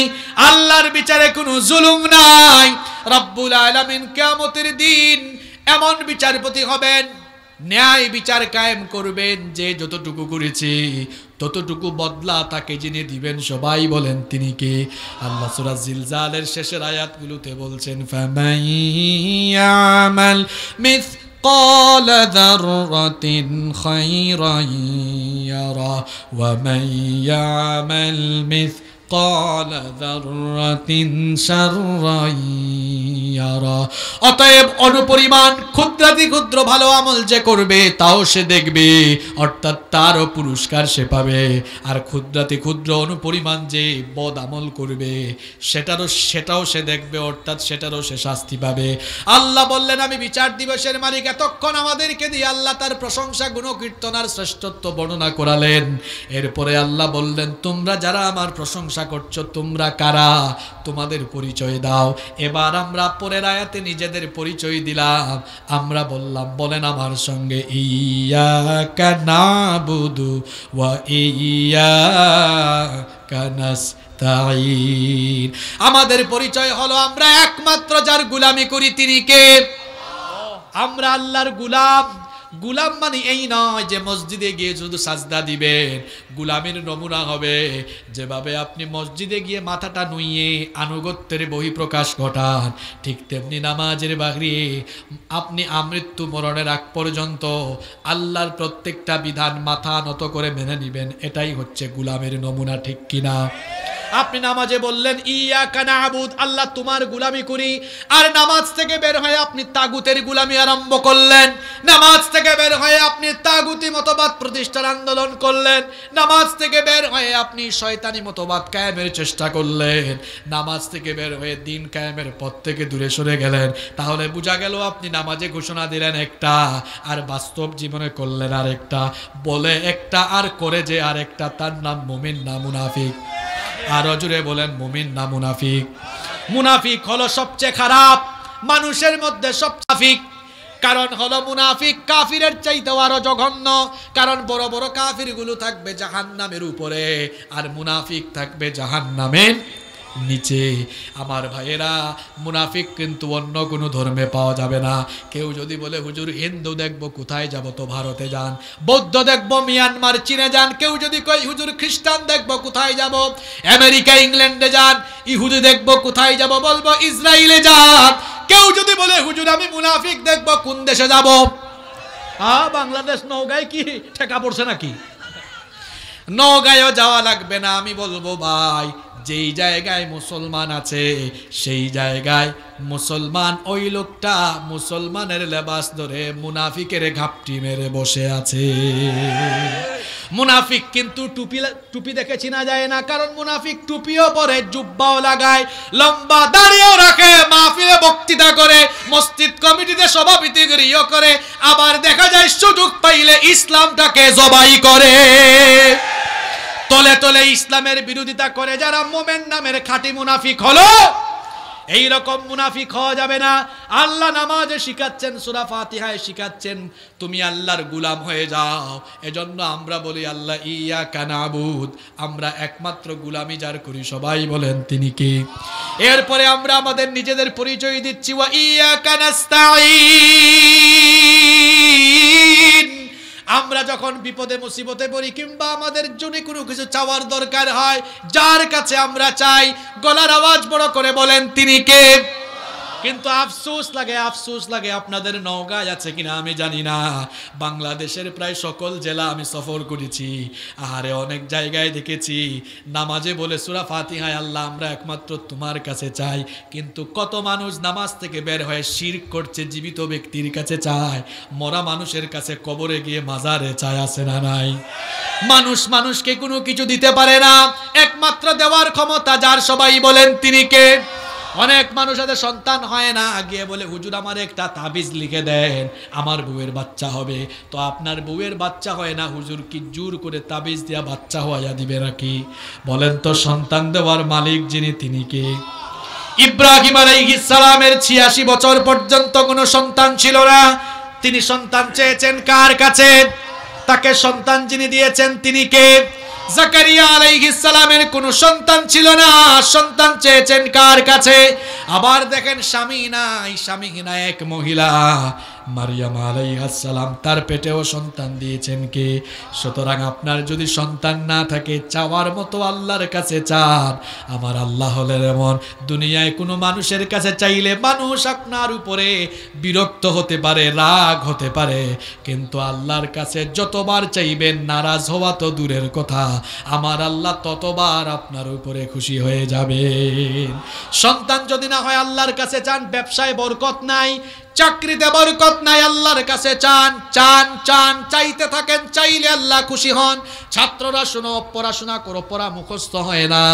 আল্লাহর বিচারে কোনো জুলুম নাই। রব্বুল আলামিন কিয়ামতের দিন এমন বিচারপতি হবেন, ন্যায় বিচার কায়েম করবেন, যে যতটুকু করেছে ততটুকু বদলা তাকে যিনি দিবেন সবাই বলেন তিনি কে? আল্লাহ সূরা জিলজালের শেষের আয়াতগুলোতে বলছেন ফামাইয়ামাল مثقال ذرة خيرا يره ومن يعمل مثقال ذرة شرا يره। অতএব অনুপরিমাণ ক্ষুদ্রাতি ক্ষুদ্র ভালো আমল যে করবে তাও সে দেখবে, অর্থাৎ তারও পুরস্কার সে পাবে। আর ক্ষুদ্রাতি ক্ষুদ্র অনুপরিমাণ যে বদ আমল করবে সেটাও সে দেখবে, অর্থাৎ সেটারও সে শাস্তি পাবে। আল্লাহ বললেন আমি বিচার দিবসের মালিক। এতক্ষণ আমাদেরকে দিয়ে আল্লাহ তার প্রশংসা গুণকীর্তন আর শ্রেষ্ঠত্ব বর্ণনা করালেন। এরপরে আল্লাহ বললেন তোমরা যারা আমার প্রশংসা করছো তোমরা কারা, তোমাদের পরিচয় দাও। এবার আমরা পরের আয়াতে নিজেদের পরিচয় দিলাম। আমরা বললাম, বলেন আমার সঙ্গে, ইয়াকা নাবুদু ওয়া ইয়াকা নাস্তাঈন। আমাদের পরিচয় হলো আমরা একমাত্র যার গোলামি করি তিনি কে? আমরা আল্লাহর গোলাম। গোলাম মানে এই নয় যে মসজিদে গিয়ে শুধু সাজদা দিবেন। গোলামের নমুনা হবে যেভাবে আপনি মসজিদে গিয়ে মাথাটা নুইয়ে আনুগত্যের বহিঃপ্রকাশ ঘটান, ঠিক তেমনি নামাজের বাহিরে আপনি আমৃত্যু মরণের আগ পর্যন্ত আল্লাহর প্রত্যেকটা বিধান মাথা নত করে মেনে নিবেন। এটাই হচ্ছে গোলামের নমুনা, ঠিক কিনা? আপনি নামাজে বললেন ইয়াকা নাবুদ, আল্লাহ তোমার গোলামি করি, আর নামাজ থেকে বের হয়ে আপনি তাগুতের গোলামি আরম্ভ করলেন। নামাজ থেকে বের হয়ে আপনি তাগুতি মতবাদ প্রতিষ্ঠার আন্দোলন করলেন। নামাজ থেকে বের হয়ে আপনি শয়তানি মতবাদ কায়েমের চেষ্টা করলেন। নামাজ থেকে বের হয়ে দিন কায়েমের পথ থেকে দূরে সরে গেলেন। তাহলে বোঝা গেল আপনি নামাজে ঘোষণা দিলেন একটা, আর বাস্তব জীবনে করলেন আরেকটা। বলে একটা আর করে যে আরেকটা, তার নাম মুমিন না মুনাফিক? আরো জোরে বলেন, মুমিন না মুনাফিক? মুনাফিক হলো সবচেয়ে খারাপ মানুষের মধ্যে, সবচেয়ে কারণ হলো মুনাফিক কাফিরের চাইতেও আরো জঘন্য। কারণ বড় বড় কাফিরগুলো থাকবে জাহান্নামের উপরে আর মুনাফিক থাকবে জাহান্নামের নিচে। আমার ভাইয়েরা, মুনাফিক কিন্তু অন্য কোনো ধর্মে পাওয়া যাবে না। কেউ যদি বলে হুজুর হিন্দু দেখবো, কোথায় যাব? তো ভারতে যান। বৌদ্ধ দেখবো, মিয়ানমার, চীনে যান। কেউ যদি কয় হুজুর খ্রিস্টান দেখবো, কোথায় যাব? আমেরিকা, ইংল্যান্ডে যান। ইহুদি দেখবো, কোথায় যাব? বলবো ইসরায়েলে যান। কেউ যদি বলে হুজুর আমি মুনাফিক দেখবো, কোন দেশে যাব? বাংলাদেশ নওগাঁয় কি ঠেকা পড়ছে নাকি? নওগাঁয়ও যাওয়া লাগবে না। আমি বলবো ভাই, যেই জায়গায় মুসলমান আছে সেই জায়গায় মুসলমান, ওই লোকটা মুসলমানের লেবাস ধরে মুনাফিকের ঘাপটি মেরে বসে আছে। মুনাফিক কিন্তু টুপি দেখে চিনা যায় না, কারণ মুনাফিক টুপিও পরে, জুব্বাও লাগায়, লম্বা দাড়িও রাখে, মাহফিলে বক্তৃতা করে, মসজিদ কমিটিতে সভাপতিগিরিও করে, আবার দেখা যায় সুযোগ পাইলে ইসলামটাকে জবাই করে। তলে তলে ইসলামের বিরোধিতা করে যারা মোমেন নামের খাঁটি মুনাফিক হলো। এই রকম মুনাফিক হওয়া যাবে না। আল্লাহ নামাজে শিখাচ্ছেন, সূরা ফাতিহায় শিখাচ্ছেন, তুমি আল্লাহর গোলাম হয়ে যাও। এজন্য আমরা বলি আল্লাহ ইয়াকা নাবুদ, আমরা একমাত্র গোলামি যার করি, সবাই বলেন তিনি কে। এরপরে আমরা আমাদের নিজেদের পরিচয় দিচ্ছি, ওয়া ইয়াকা নাস্তাঈন। আমরা যখন বিপদে মুসিবতে পড়ি কিংবা আমাদের জন্য কোনো কিছু চাওয়ার দরকার হয়, যার কাছে আমরা চাই, গলার আওয়াজ বড় করে বলেন তিনি কে। কিন্তু আফসোস লাগে আপনাদের নওগাঁয় আছে কিনা আমি জানি না, বাংলাদেশের প্রায় সকল জেলা আমি সফর করেছি। আরে অনেক জায়গায় দেখেছি নামাজে বলে সূরা ফাতিহায় আল্লাহ আমরা একমাত্র তোমার কাছে চাই, কিন্তু কত মানুষ নামাজ থেকে বের হয়ে শিরক করছে, জীবিত ব্যক্তির কাছে চায়, মরা মানুষের কাছে কবরে গিয়ে মাজারে চায়, আছে না নাই? মানুষকে কোনো কিছু দিতে পারে না, একমাত্র দেওয়ার ক্ষমতা যার, সবাই বলেন তিনি কে। অনেক মানুষের সন্তান হয় না, গিয়ে বলে হুজুর আমার একটা তাবিজ লিখে দেন, আমার বউয়ের বাচ্চা হবে। তো আপনার বউয়ের বাচ্চা হয় না, হুজুর কি জোর করে তাবিজ দিয়া বাচ্চা হওয়া দিবে নাকি? বলেন তো সন্তান দেওয়ার মালিক যিনি, তিনি কে? ইব্রাহিম আলাইহিস সালামের 86 বছর পর্যন্ত কোনো সন্তান ছিল না। তিনি সন্তান চেয়েছেন কার কাছে? তাকে সন্তান যিনি দিয়েছেন তিনি কে? জাকারিয়া আলাইহিস সালামের কোনো সন্তান ছিল না, সন্তান চেয়েছেন কার কাছে? আবার দেখেন স্বামীহীনা এক মহিলা মারিয়াম আলাইহিস সালাম, তার পেটেও সন্তান দিয়েছেন কে? সুতরাং আপনার যদি সন্তান না থাকে, চাওয়ার মতো আল্লাহর কাছে চান। আমার আল্লাহ হলেন এমন, দুনিয়ায় কোনো মানুষের কাছে চাইলে মানুষ আপনার উপরে বিরক্ত হতে পারে, রাগ হতে পারে, কিন্তু আল্লাহর কাছে যতবার চাইবেন নারাজ হওয়া তো দূরের কথা, আমার আল্লাহ ততবার আপনার উপরে খুশি হয়ে যাবেন। সন্তান যদি না হয় আল্লাহর কাছে চান। ব্যবসায় বরকত নাই, চাকরিতে বরকত নাই, আল্লাহর কাছে চান, চাইতে থাকেন, চাইলে আল্লাহ খুশি হন। ছাত্ররা শোনো, পড়াশোনা করো, পড়া মুখস্থ হয় না,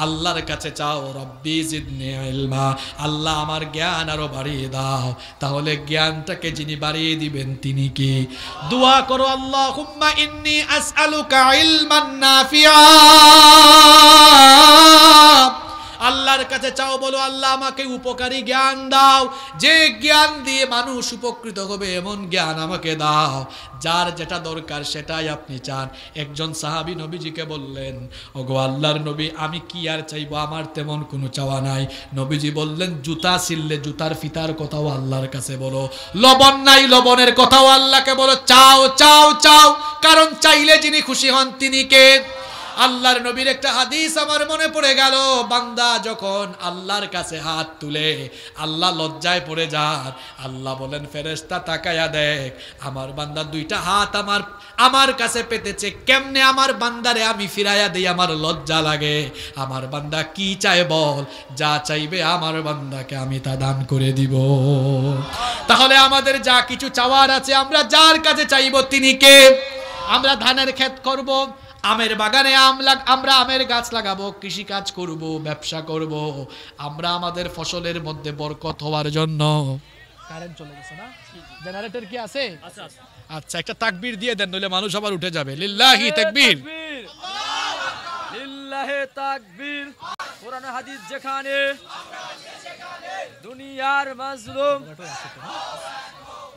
আল্লাহর কাছে চাও, রব্বি জিদনি ইলমা, আল্লাহ আমার জ্ঞান আরো বাড়িয়ে দাও। তাহলে জ্ঞানটাকে যিনি বাড়িয়ে দিবেন তিনি কি? দোয়া করো, আল্লাহুম্মা ইন্নী আসআলুকা ইলমান নাফিআ। আল্লাহর কাছে চাও, বলো আল্লাহ আমাকে উপকারী জ্ঞান দাও, যে জ্ঞান দিয়ে মানুষ উপকৃত হবে এমন জ্ঞান আমাকে দাও। যার যেটা দরকার সেটাই আপনি চান। একজন সাহাবী নবীজিকে বললেন, ওগো আল্লাহর নবী, আমি কি আর চাইবো, আমার তেমন কোনো চাওয়া নাই। নবীজি বললেন, জুতা ছিললে জুতার ফিতার কথাও আল্লাহর কাছে বলো, লবণ নাই লবণের কথাও আল্লাহকে বলো, চাও, কারণ চাইলে যিনি খুশি হন তিনি কে? আল্লাহর নবীর একটা হাদিস আমার মনে পড়ে গেল, বান্দা যখন আল্লাহর কাছে হাত তুলে আল্লাহ লজ্জায় পড়ে যান, আল্লাহ বলেন ফেরেশতা তাকায়া দেখ, আমার বান্দা দুইটা হাত আমার কাছে পেতেছে, কেমনে আমার বান্দারে আমি ফিরাইয়া দেই, আমার লজ্জা লাগে। আমার বান্দা কি চায় বল, যা চাইবে আমার বান্দাকে আমি তা দান করে দিব। তাহলে আমাদের যা কিছু চাওয়ার আছে, আমরা যার কাছে চাইব তিনি কে? আমরা ধানের ক্ষেত করব, আমের বাগানে আমরা আমের গাছ লাগাবো, কৃষি কাজ করব, ব্যবসা করব, আমরা আমাদের ফসলের মধ্যে বরকত হওয়ার জন্য। কারেন্ট চলে গেছে না? জেনারেটর কি আছে? আচ্ছা, একটা তাকবীর দিয়ে দেন, নইলে মানুষ আবার উঠে যাবে। লিল্লাহি তাকবীর, লিল্লাহি তাকবীর।
কোরআন হাদিস যেখানে দুনিয়ার মাজলুম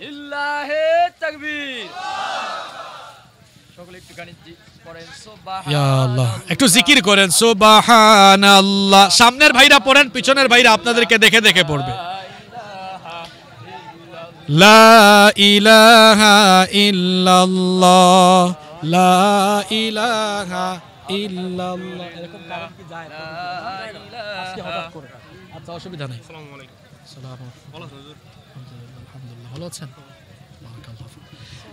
ইল্লাহে তাকবীর। সকলে একটুখানি পড়েন
ইয়া আল্লাহ,
সুবহানাল্লাহ।
একটু জিকির করেন সুবহানাল্লাহ। সামনের ভাইরা পড়েন, পিছনের ভাইরা আপনাদেরকে দেখে দেখে পড়বে। লা ইলাহা ইল্লাল্লাহ, লা ইলাহা ইল্লাল্লাহ। এরকম কারণ কি যায় না? আজকে হঠাৎ করে। আচ্ছা, অসুবিধা নেই। আসসালামু আলাইকুম। আলহামদুলিল্লাহ, ভালো আছেন?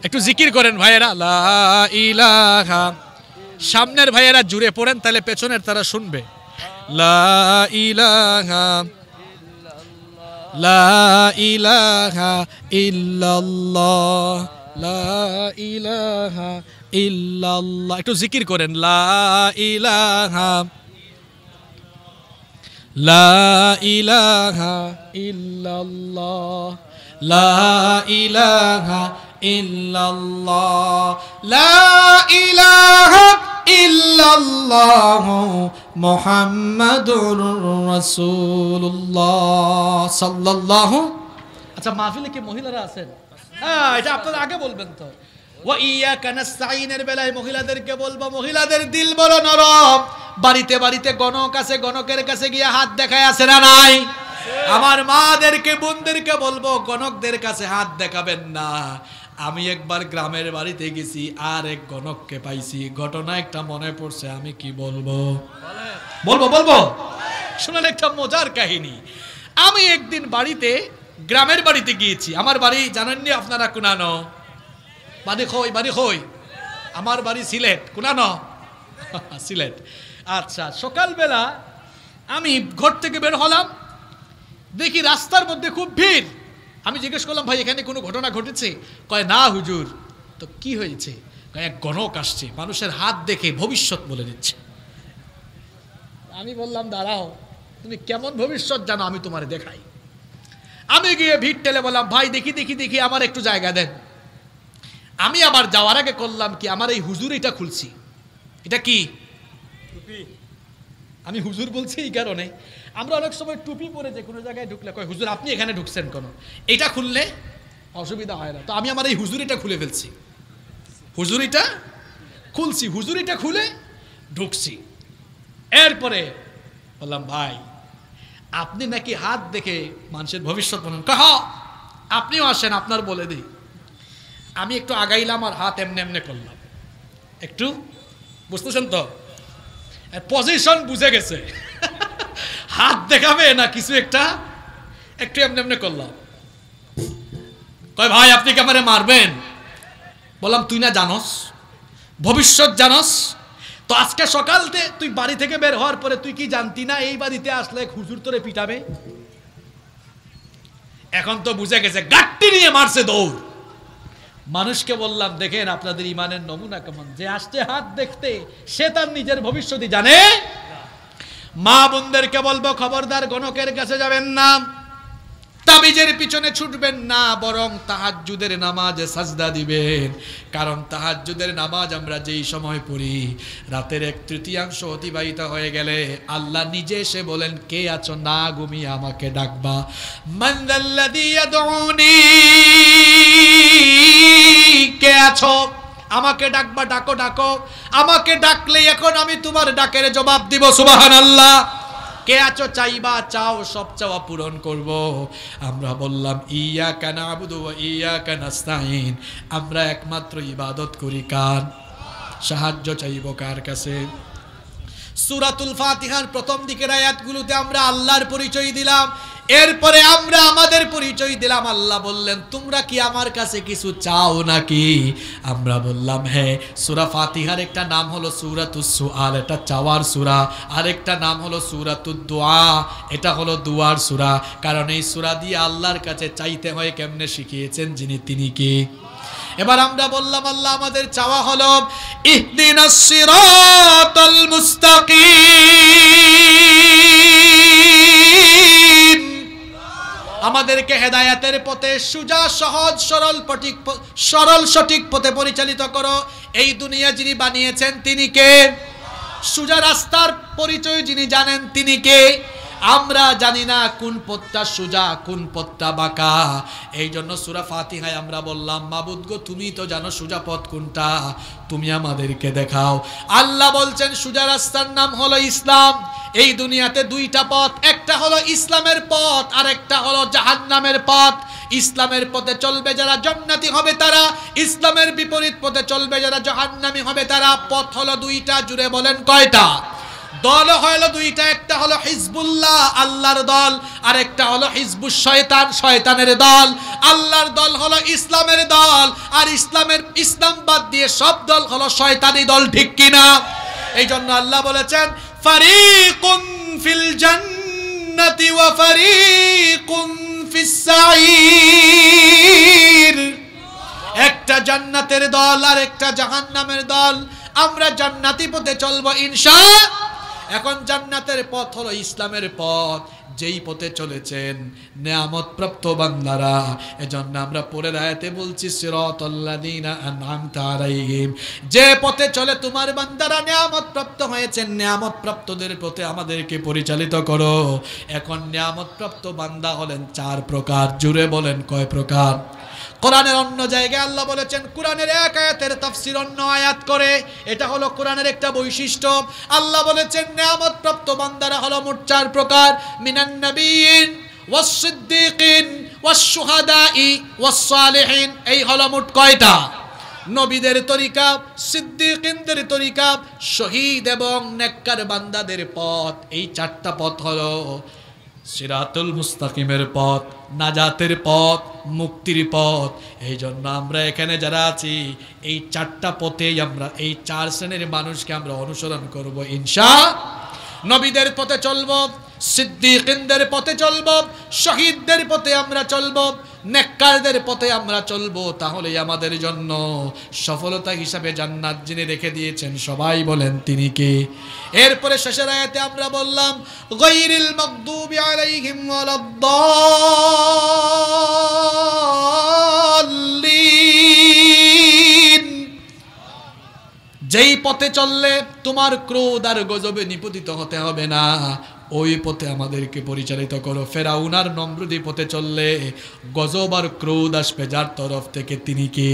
একটু জিকির করেন ভাইয়েরা, লা ইলাহা। সামনের ভাইয়েরা জুড়ে পড়েন, তাহলে পেছনের তারা শুনবে। লা ইলাহা, লা ইলাহা ইল্লাল্লাহ, লা ইলাহা ইল্লাল্লাহ। একটু জিকির করেন, লা ইলাহা, লা ইলাহা ইল্লাল্লাহ, লা ইলাহা ইল্লাল্লাহ, লা ইলাহা ইল্লাল্লাহ মুহাম্মাদুর রাসূলুল্লাহ সাল্লাল্লাহু। আচ্ছা, মাহফিলে কি মহিলারা আছেন? হ্যাঁ, এটা আপনারা আগে বলবেন তো। ওয়া ইয়াকা নাস্তাইনের বেলায় মহিলাদেরকে বলবো, মহিলাদের দিল বড় নরম। বাড়িতে বাড়িতে গণক আছে, গণকের কাছে গিয়ে হাত দেখায় আছে না নাই? আমার মাদেরকে, বোনদেরকে বলবো, গণকদের কাছে হাত দেখাবেন না। আমি একবার গ্রামের বাড়িতে গেছি, আর এক গণককে পাইছি। ঘটনা একটা মনে পড়ছে, আমি কি বলবো? বলবো শুনেন, একটা মজার কাহিনী। আমি একদিন বাড়িতে, গ্রামের বাড়িতে গিয়েছি। আমার বাড়ি জানেননি আপনারা কুনানো? বাড়ি খই। আমার বাড়ি সিলেট। কুনানো? সিলেট। আচ্ছা, সকালবেলা আমি ঘর থেকে বের হলাম, দেখি রাস্তার মধ্যে খুব ভিড়। আমি জিজ্ঞেস করলাম, ভাই এখানে কোনো ঘটনা ঘটেছে? কয় না হুজুর। তো কি হয়েছে? কয় এক গণক আসছে, মানুষের হাত দেখে ভবিষ্যৎ বলে দিচ্ছে। আমি বললাম, দাঁড়াও, তুমি কেমন ভবিষ্যৎ জানো, আমি তোমারে দেখাই। আমি গিয়ে ভিড় ঠেলে বললাম, ভাই দেখি আমার একটু জায়গা দেন। আমি আবার যাওয়ার আগে করলাম কি, আমার এই হুজুর এটা খুলছি। এটা কি? আমি হুজুর বলছি এই কারণে, আমরা অনেক সময় টুপি পরে যে কোনো জায়গায় ঢুকলে কয়, হুজুর আপনি এখানে ঢুকছেন কেন? এটা খুললে অসুবিধা হয় না। তো আমি আমার এই হুজুরিটা খুলে ফেলছি, হুজুরিটা খুলছি, হুজুরিটা খুলে ঢুকছি। এরপরে বললাম, ভাই আপনি নাকি হাত দেখে মানুষের ভবিষ্যৎ বলেন? হ্যাঁ, আপনিও আসেন, আপনার বলে দিই। আমি একটু আগাইলাম আর হাত এমনি এমনি করলাম। একটু বুঝতেছেন তো, পজিশন বুঝে গেছে। হাত দেখাবে না কিছু একটা, একটু এমনি এমনি করলাম। কয় ভাই আপনি কি আমারে মারবেন? বললাম, তুই না জানস, ভবিষ্যৎ জানস? তো আজকে সকালতে তুই বাড়ি থেকে বের হওয়ার পরে তুই কি জানতি না এই বাড়িতে আসলে হুজুর তোরে পিটাবে? এখন তো বুঝে গেছে, গাট্টি নিয়ে মারছে দৌড়। মানুষকে বললাম, দেখেন আপনাদের ইমানের নমুনা কেমন, যে আসছে হাত দেখতে সে তার নিজের ভবিষ্যৎই জানে। মা বোনদেরকে বলবো, খবরদার গণকের কাছে যাবেন না, তাবিজের পিছনে ছুটবেন না, বরং তাহাজ্জুদের নামাজে সাজদা দিবেন। কারণ তাহাজ্জুদের নামাজ আমরা যেই সময় পড়ি, রাতের 1/3 অতিবাহিত হয়ে গেলে আল্লাহ নিজে এসে বলেন, কে আছো না ঘুমিয়ে আমাকে ডাকবা। মান যাল্লাযী ইয়াদউনি, কে আছো আমাকে ডাকবা, ডাকো ডাকো। আমাকে ডাকলে এখন আমি তোমার ডাকের জবাব দিব। সুবহানাল্লাহ। কে আছো, চাইবা, চাও, সব চাওয়া পূরণ করব। আমরা বললাম, ইয়াকা না'বুদু ওয়া ইয়াকা নাস্তাইন, আমরা একমাত্র ইবাদত করি কার? সাহায্য চাইব কার কাছে? সূরাতুল ফাতিহার প্রথম দিকের আয়াতগুলোতে আমরা আল্লাহর পরিচয় দিলাম, এরপরে আমরা আমাদের পরিচয় দিলাম। আল্লাহ বললেন, তোমরা কি আমার কাছে কিছু চাও নাকি? আমরা বললাম, হ্যাঁ। সূরা ফাতিহার একটা নাম হলো সূরাতুস সুআল, এটা চাওয়ার সূরা। আরেকটা নাম হলো সূরাতুদ দুআ, এটা হলো দুয়ার সূরা। কারণ এই সূরা দিয়ে আল্লাহর কাছে চাইতে হয় কেমনে শিখিয়েছেন যিনি, তিনি কি? এবার আমরা বললাম, আল্লাহ আমাদের চাওয়া হলো ইহদিনাস সিরাতাল মুস্তাকিম, আমাদেরকে হেদায়েতের পথে সোজা সহজ সরল সঠিক পথে পরিচালিত করো। এই দুনিয়া যিনি বানিয়েছেন তিনি কে? সোজা রাস্তার পরিচয় যিনি জানেন তিনি কে? আমরা জানি না কোন পথটা সোজা কোন পথটা বাঁকা। এই জন্য সূরা ফাতিহায় আমরা বললাম, মাবুদ গো তুমি তো জানো সোজা পথ কোনটা, তুমি আমাদেরকে দেখাও। আল্লাহ বলছেন সোজা রাস্তার নাম হলো ইসলাম। এই দুনিয়াতে দুইটা পথ, একটা হলো ইসলামের পথ আর একটা হলো জাহান্নামের পথ। ইসলামের পথে চলবে যারা জান্নাতি হবে তারা, ইসলামের বিপরীত পথে চলবে যারা জাহান্নামী হবে তারা। পথ হলো দুইটা, জুড়ে বলেন কয়টা? দল হলো দুইটা, একটা হলো হিজবুল্লাহ আল্লাহর দল, আর একটা হলো হিজবুশ শয়তান শয়তানের দল। আল্লাহর দল হলো ইসলামের দল, আর ইসলাম বাদ দিয়ে সব দল হলো শয়তানি দল, ঠিক কিনা? এই জন্য আল্লাহ বলেছেন ফারিকুন ফিল জান্নাতি ওয়া ফারিকুন ফিস সাঈর। একটা জান্নাতের দল আর একটা জাহান্নামের দল। আমরা জান্নাতি পথে চলবো ইনশাআল্লাহ। এখন জান্নাতের পথ হলো ইসলামের পথ, যেই পথে চলেছেন নিয়ামতপ্রাপ্ত বান্দারা। এজন্য আমরা পরের আয়াতে বলছি সিরাতাল্লাযীনা আন'আমতা আলাইহিম, যে পথে চলে তোমার বান্দারা নিয়ামতপ্রাপ্ত হয়েছেন, নিয়ামতপ্রাপ্তদের পথে আমাদেরকে পরিচালিত করো। এখন নিয়ামতপ্রাপ্ত বান্দা হলেন চার প্রকার, জুড়ে বলেন কয় প্রকার? কোরআনের অন্য জায়গায় আল্লাহ বলেছেন, কোরআনের এক আয়াতের তাফসীর অন্য আয়াত করে, এটা হলো কোরআনের একটা বৈশিষ্ট্য। আল্লাহ বলেছেন নিয়ামতপ্রাপ্ত বান্দারা হলো মোট চার প্রকার, মিনান নাবিয়্যিন ওয়াস সিদ্দীকিন ওয়াস শুহাদাই ওয়াস সালিহিন। এই হলো মোট কয়টা? নবীদের তরিকা, সিদ্দীকিনদের তরিকা, শহীদ এবং নেককার বান্দাদের পথ। এই চারটা পথ হলো সিরাতুল মুস্তাকিমের পথ, নাজাতের পথ, মুক্তির পথ। এই জন্য আমরা এখানে যারা আছি এই চারটা পথেই আমরা, এই চার শ্রেণীর মানুষকে আমরা অনুসরণ করব ইনশাআল্লাহ। নবীদের পথে চলব, সিদ্দীকিনদের পথে চলব, শহীদদের পথে আমরা চলব, নেককারদের পথে আমরা চলব। তাহলেই আমাদের জন্য সফলতা হিসাবে জান্নাত যিনি রেখে দিয়েছেন সবাই বলেন তিনি কে? এরপরে শেষের আয়াতে আমরা বললাম গায়রিল মাগদুবি আলাইহিম ওয়ালাদ-দাল্লিন। যেই পথে চললে তোমার ক্রোধ আর গজবে নিপতিত হতে হবে না, ওই পথে আমাদেরকে পরিচালিত করো। ফেরাউন আর নমরুদি পথে চললে গজব আর ক্রোধ আসবে যার তরফ থেকে, তিনি কে?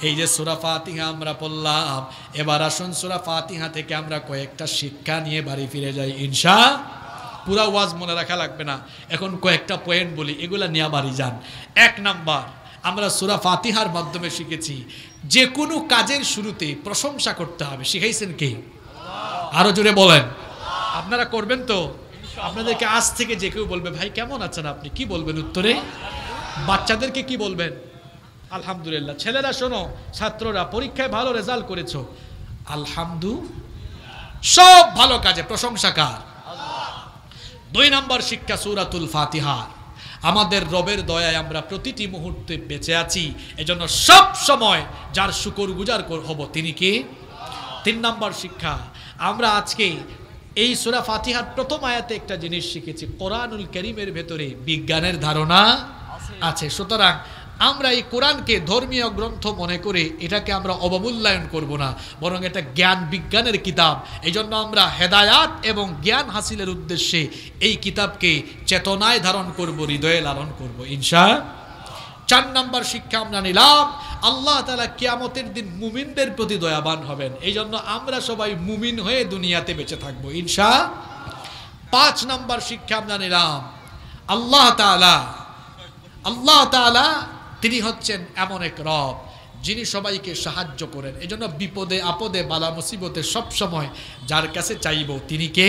এই যে সূরা ফাতিহা আমরা পড়লাম, এবার আসুন সূরা ফাতিহা থেকে আমরা কয়েকটা শিক্ষা নিয়ে বাড়ি ফিরে যাই ইনশাআল্লাহ। পুরা ওয়াজ মনে রাখা লাগবে না, এখন কয়েকটা পয়েন্ট বলি, এগুলা নিয়ে বাড়ি যান। এক নাম্বার, আমরা সূরা ফাতিহার মাধ্যমে শিখেছি যে কোনো কাজের শুরুতে প্রশংসা করতে হবে। শিখাইছেন কে? আরো জোরে বলেন। আপনারা করবেন তো? আপনাদেরকে আজ থেকে যে কেউ বলবে ভাই কেমন আছেন আপনি, কি বলবেন উত্তরে? বাচ্চাদেরকে কি বলবেন? আলহামদুলিল্লাহ। ছেলেরা শোনো, ছাত্ররা পরীক্ষায় ভালো রেজাল্ট করেছো, আলহামদুলিল্লাহ। সব ভালো কাজে প্রশংসা কার? দুই নম্বর শিক্ষা সূরাতুল ফাতিহা। আমাদের রবের দয়ায় আমরা প্রতিটি মুহূর্তে বেঁচে আছি, এজন্য সব সময় যার শুকরগুজার হব তিনি কে? তিন নম্বর শিক্ষা, আমরা আজকে এই সূরা ফাতিহার প্রথম আয়াতে একটা জিনিস শিখেছি, কোরআনুল কারীমের ভেতরে বিজ্ঞানের ধারণা আছে। সুতরাং আমরা এই কোরআনকে ধর্মীয় গ্রন্থ মনে করে এটাকে আমরা অবমূল্যায়ন করব না, বরং এটা জ্ঞান বিজ্ঞানের কিতাব। এই জন্য আমরা হেদায়াত এবং জ্ঞান হাসিলের উদ্দেশ্যে এই কিতাবকে চেতনায় ধারণ করব, হৃদয়ে লালন করব ইনশাআল্লাহ। 4 নম্বর শিক্ষা আমরা নিলাম, আল্লাহ তাআলা কিয়ামতের দিন মুমিনদের প্রতি দয়াবান হবেন। এই জন্য আমরা সবাই মুমিন হয়ে দুনিয়াতে বেঁচে থাকবো ইনশাআল্লাহ। 5 নম্বর শিক্ষা আমরা নিলাম, আল্লাহ তাআলা তিনি হচ্ছেন এমন এক রব যিনি সবাইকে সাহায্য করেন। এই জন্য বিপদে আপদে বালা মুসিবতে সব সময় যার কাছে চাইব তিনি কে?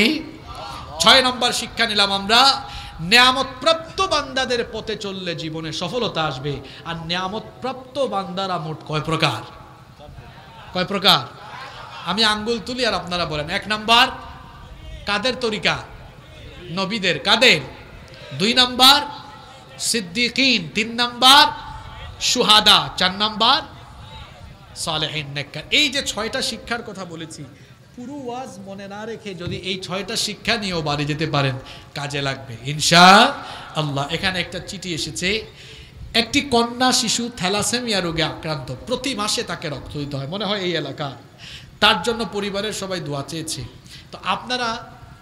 6 নম্বর শিক্ষা নিলাম আমরা, নিয়ামতপ্রাপ্ত বান্দাদের পথে চললে জীবনে সফলতা আসবে। আর নিয়ামতপ্রাপ্ত বান্দারা মোট কয় প্রকার? কয় প্রকার? আমি আঙ্গুল তুলি আর আপনারা বলেন। 1 নাম্বার কাদের তরিকা? নবীদের। কাদের? 2 নাম্বার সিদ্দিকিন, 3 নাম্বার শুহাদা, 4 নাম্বার সালেহিন নেককার। এই যে 6টা শিক্ষার কথা বলেছি, পুরো ওয়াজ মনে না রেখে যদি এই 6টা শিক্ষা নিয়েও বাড়ি যেতে পারেন কাজে লাগবে ইনশাআল্লাহ। এখানে একটা চিঠি এসেছে, একটি কন্যা শিশু থ্যালাসেমিয়া রোগে আক্রান্ত, প্রতি মাসে তাকে রক্ত দিতে হয়, মনে হয় এই এলাকা। তার জন্য পরিবারের সবাই দোয়া চেয়েছে। তো আপনারা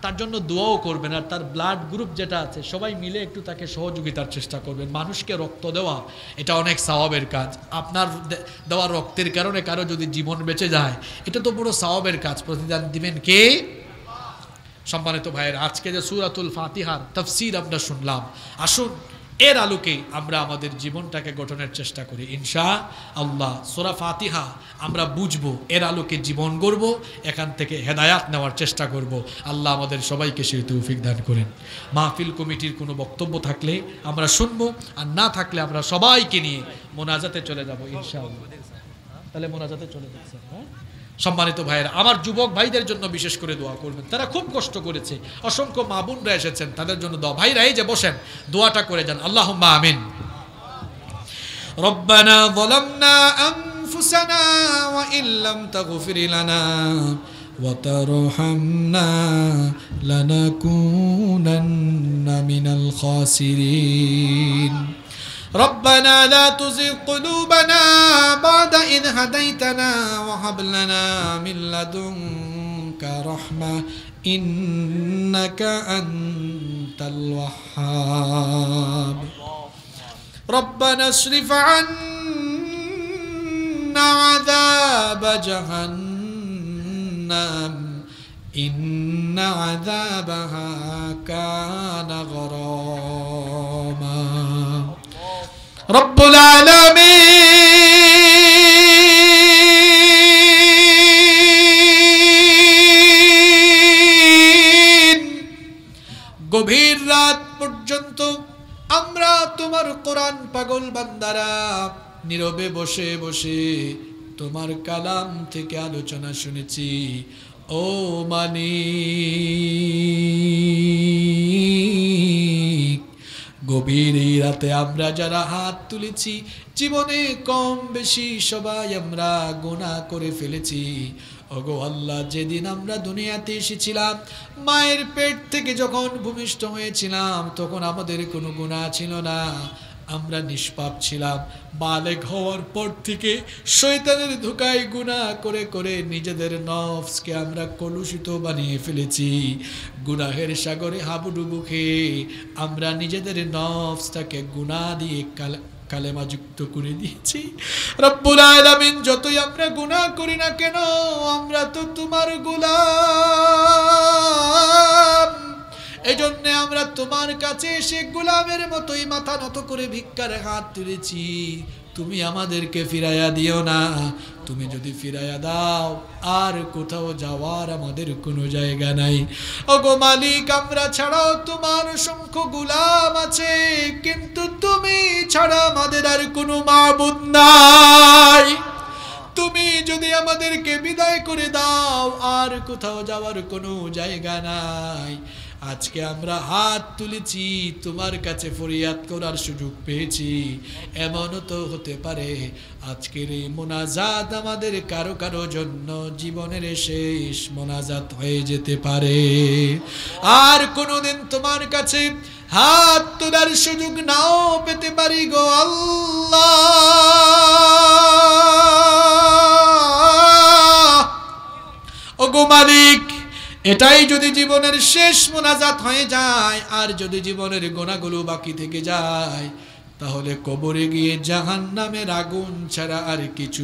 তার জন্য দোয়াও করবেন, আর তার ব্লাড গ্রুপ যেটা আছে সবাই মিলে একটু তাকে সহযোগিতার চেষ্টা করবেন। মানুষকে রক্ত দেওয়া এটা অনেক সওয়াবের কাজ। আপনার দেওয়া রক্তের কারণে কারো যদি জীবন বেঁচে যায়, এটা তো পুরো সওয়াবের কাজ। প্রতিদান দিবেন কে? সম্মানিত ভাইয়ের, আজকে যে সূরাতুল ফাতিহার তাফসীর আমরা শুনলাম, আসুন এর আলোকে আমরা আমাদের জীবনটাকে গঠনের চেষ্টা করি ইনশাআল্লাহ। সূরা ফাতিহা আমরা বুঝবো, এর আলোকে জীবন গড়ব, এখান থেকে হেদায়াত নেওয়ার চেষ্টা করব। আল্লাহ আমাদের সবাইকে সেই তৌফিক দান করেন। মাহফিল কমিটির কোনো বক্তব্য থাকলে আমরা শুনবো, আর না থাকলে আমরা সবাইকে নিয়ে মোনাজাতে চলে যাব ইনশাআল্লাহ। তাহলে মোনাজাতে চলে যাচ্ছে। হ্যাঁ সম্মানিত ভাইয়েরা, আমার যুবক ভাইদের জন্য বিশেষ করে দোয়া করবেন, তারা খুব কষ্ট করেছে। অসংখ্য মা বোনরা এসেছেন, তাদের জন্য দোয়া। ভাইরা এই যে বসেন, দোয়াটা করে যান। আল্লাহুম্মা আমিন। রব্বানা যালামনা আনফুসানা ওয়া ইল্লাম তাগফির লানা ওয়া তারহামনা লানাকুনান্না মিনাল খাসিরিন। ربنا لا تزغ قلوبنا بعد إذ هديتنا وهب لنا من لدنك رحمة إنك أنت الوهاب ربنا اصرف عنا عذاب جهنم إن عذابها كان غراما رب العالمين গভীর রাত পর্যন্ত আমরা তোমার কোরআন পাগল বান্দারা নীরবে বসে বসে তোমার কালাম থেকে আলোচনা শুনেছি। ও মালিক, গভীর এই রাতে আমরা যারা হাত তুলেছি, জীবনে কম বেশি সবাই আমরা গুনাহ করে ফেলেছি। ওগো আল্লাহ, যেদিন আমরা দুনিয়াতে এসেছিলাম, মায়ের পেট থেকে যখন ভূমিষ্ঠ হয়েছিলাম, তখন আমাদের কোনো গুনাহ ছিল না, আমরা নিষ্পাপ ছিলাম। বালেগ হওয়ার পর থেকে শয়তানের ধোঁকায় গুনাহ করে করে নিজেদের নফসকে আমরা কলুষিত বানিয়ে ফেলেছি। গুনাহের সাগরে হাবুডুবু খেয়ে আমরা নিজেদের নফসটাকে গুনাহ দিয়ে কালেমা যুক্ত করে দিয়েছি। রব্বুল আলামিন, যতই আমরা গুনাহ করি না কেন, আমরা তো তোমার গোলাম। এজন্য আমরা তোমার কাছে এসে গোলামের মতোই মাথা নত করে ভিক্ষার হাত তুলেছি। তুমি আমাদেরকে ফিরাইয়া দিও না। তুমি যদি ফিরাইয়া দাও, আর কোথাও যাওয়ার আমাদের কোনো জায়গা নাই। ওগো মালিক, আমরা ছাড়াও তোমার অসংখ্য গোলাম আছে, কিন্তু তুমি ছাড়া আমাদের আর কোনো মাবুদ নাই। তুমি যদি আমাদেরকে বিদায় করে দাও, আর কোথাও যাওয়ার কোনো জায়গা নাই। আজকে আমরা হাত তুলেছি, তোমার কাছে ফরিয়াদ করার সুযোগ পেয়েছি। এমনও তো হতে পারে আজকের এই মোনাজাত আমাদের কারো কারো জন্য জীবনের শেষ মোনাজাত হয়ে যেতে পারে। আর কোনোদিন তোমার কাছে হাত তোলার সুযোগ নাও পেতে পারি গো আল্লাহ। ওগো মালিক, এটাই যদি জীবনের শেষ মোনাজাত হয়ে যায়, আর যদি জীবনের গোনাগুলো বাকি থেকে যায়, তাহলে কবরে গিয়ে জাহান্নামের আগুন ছাড়া আর কিছু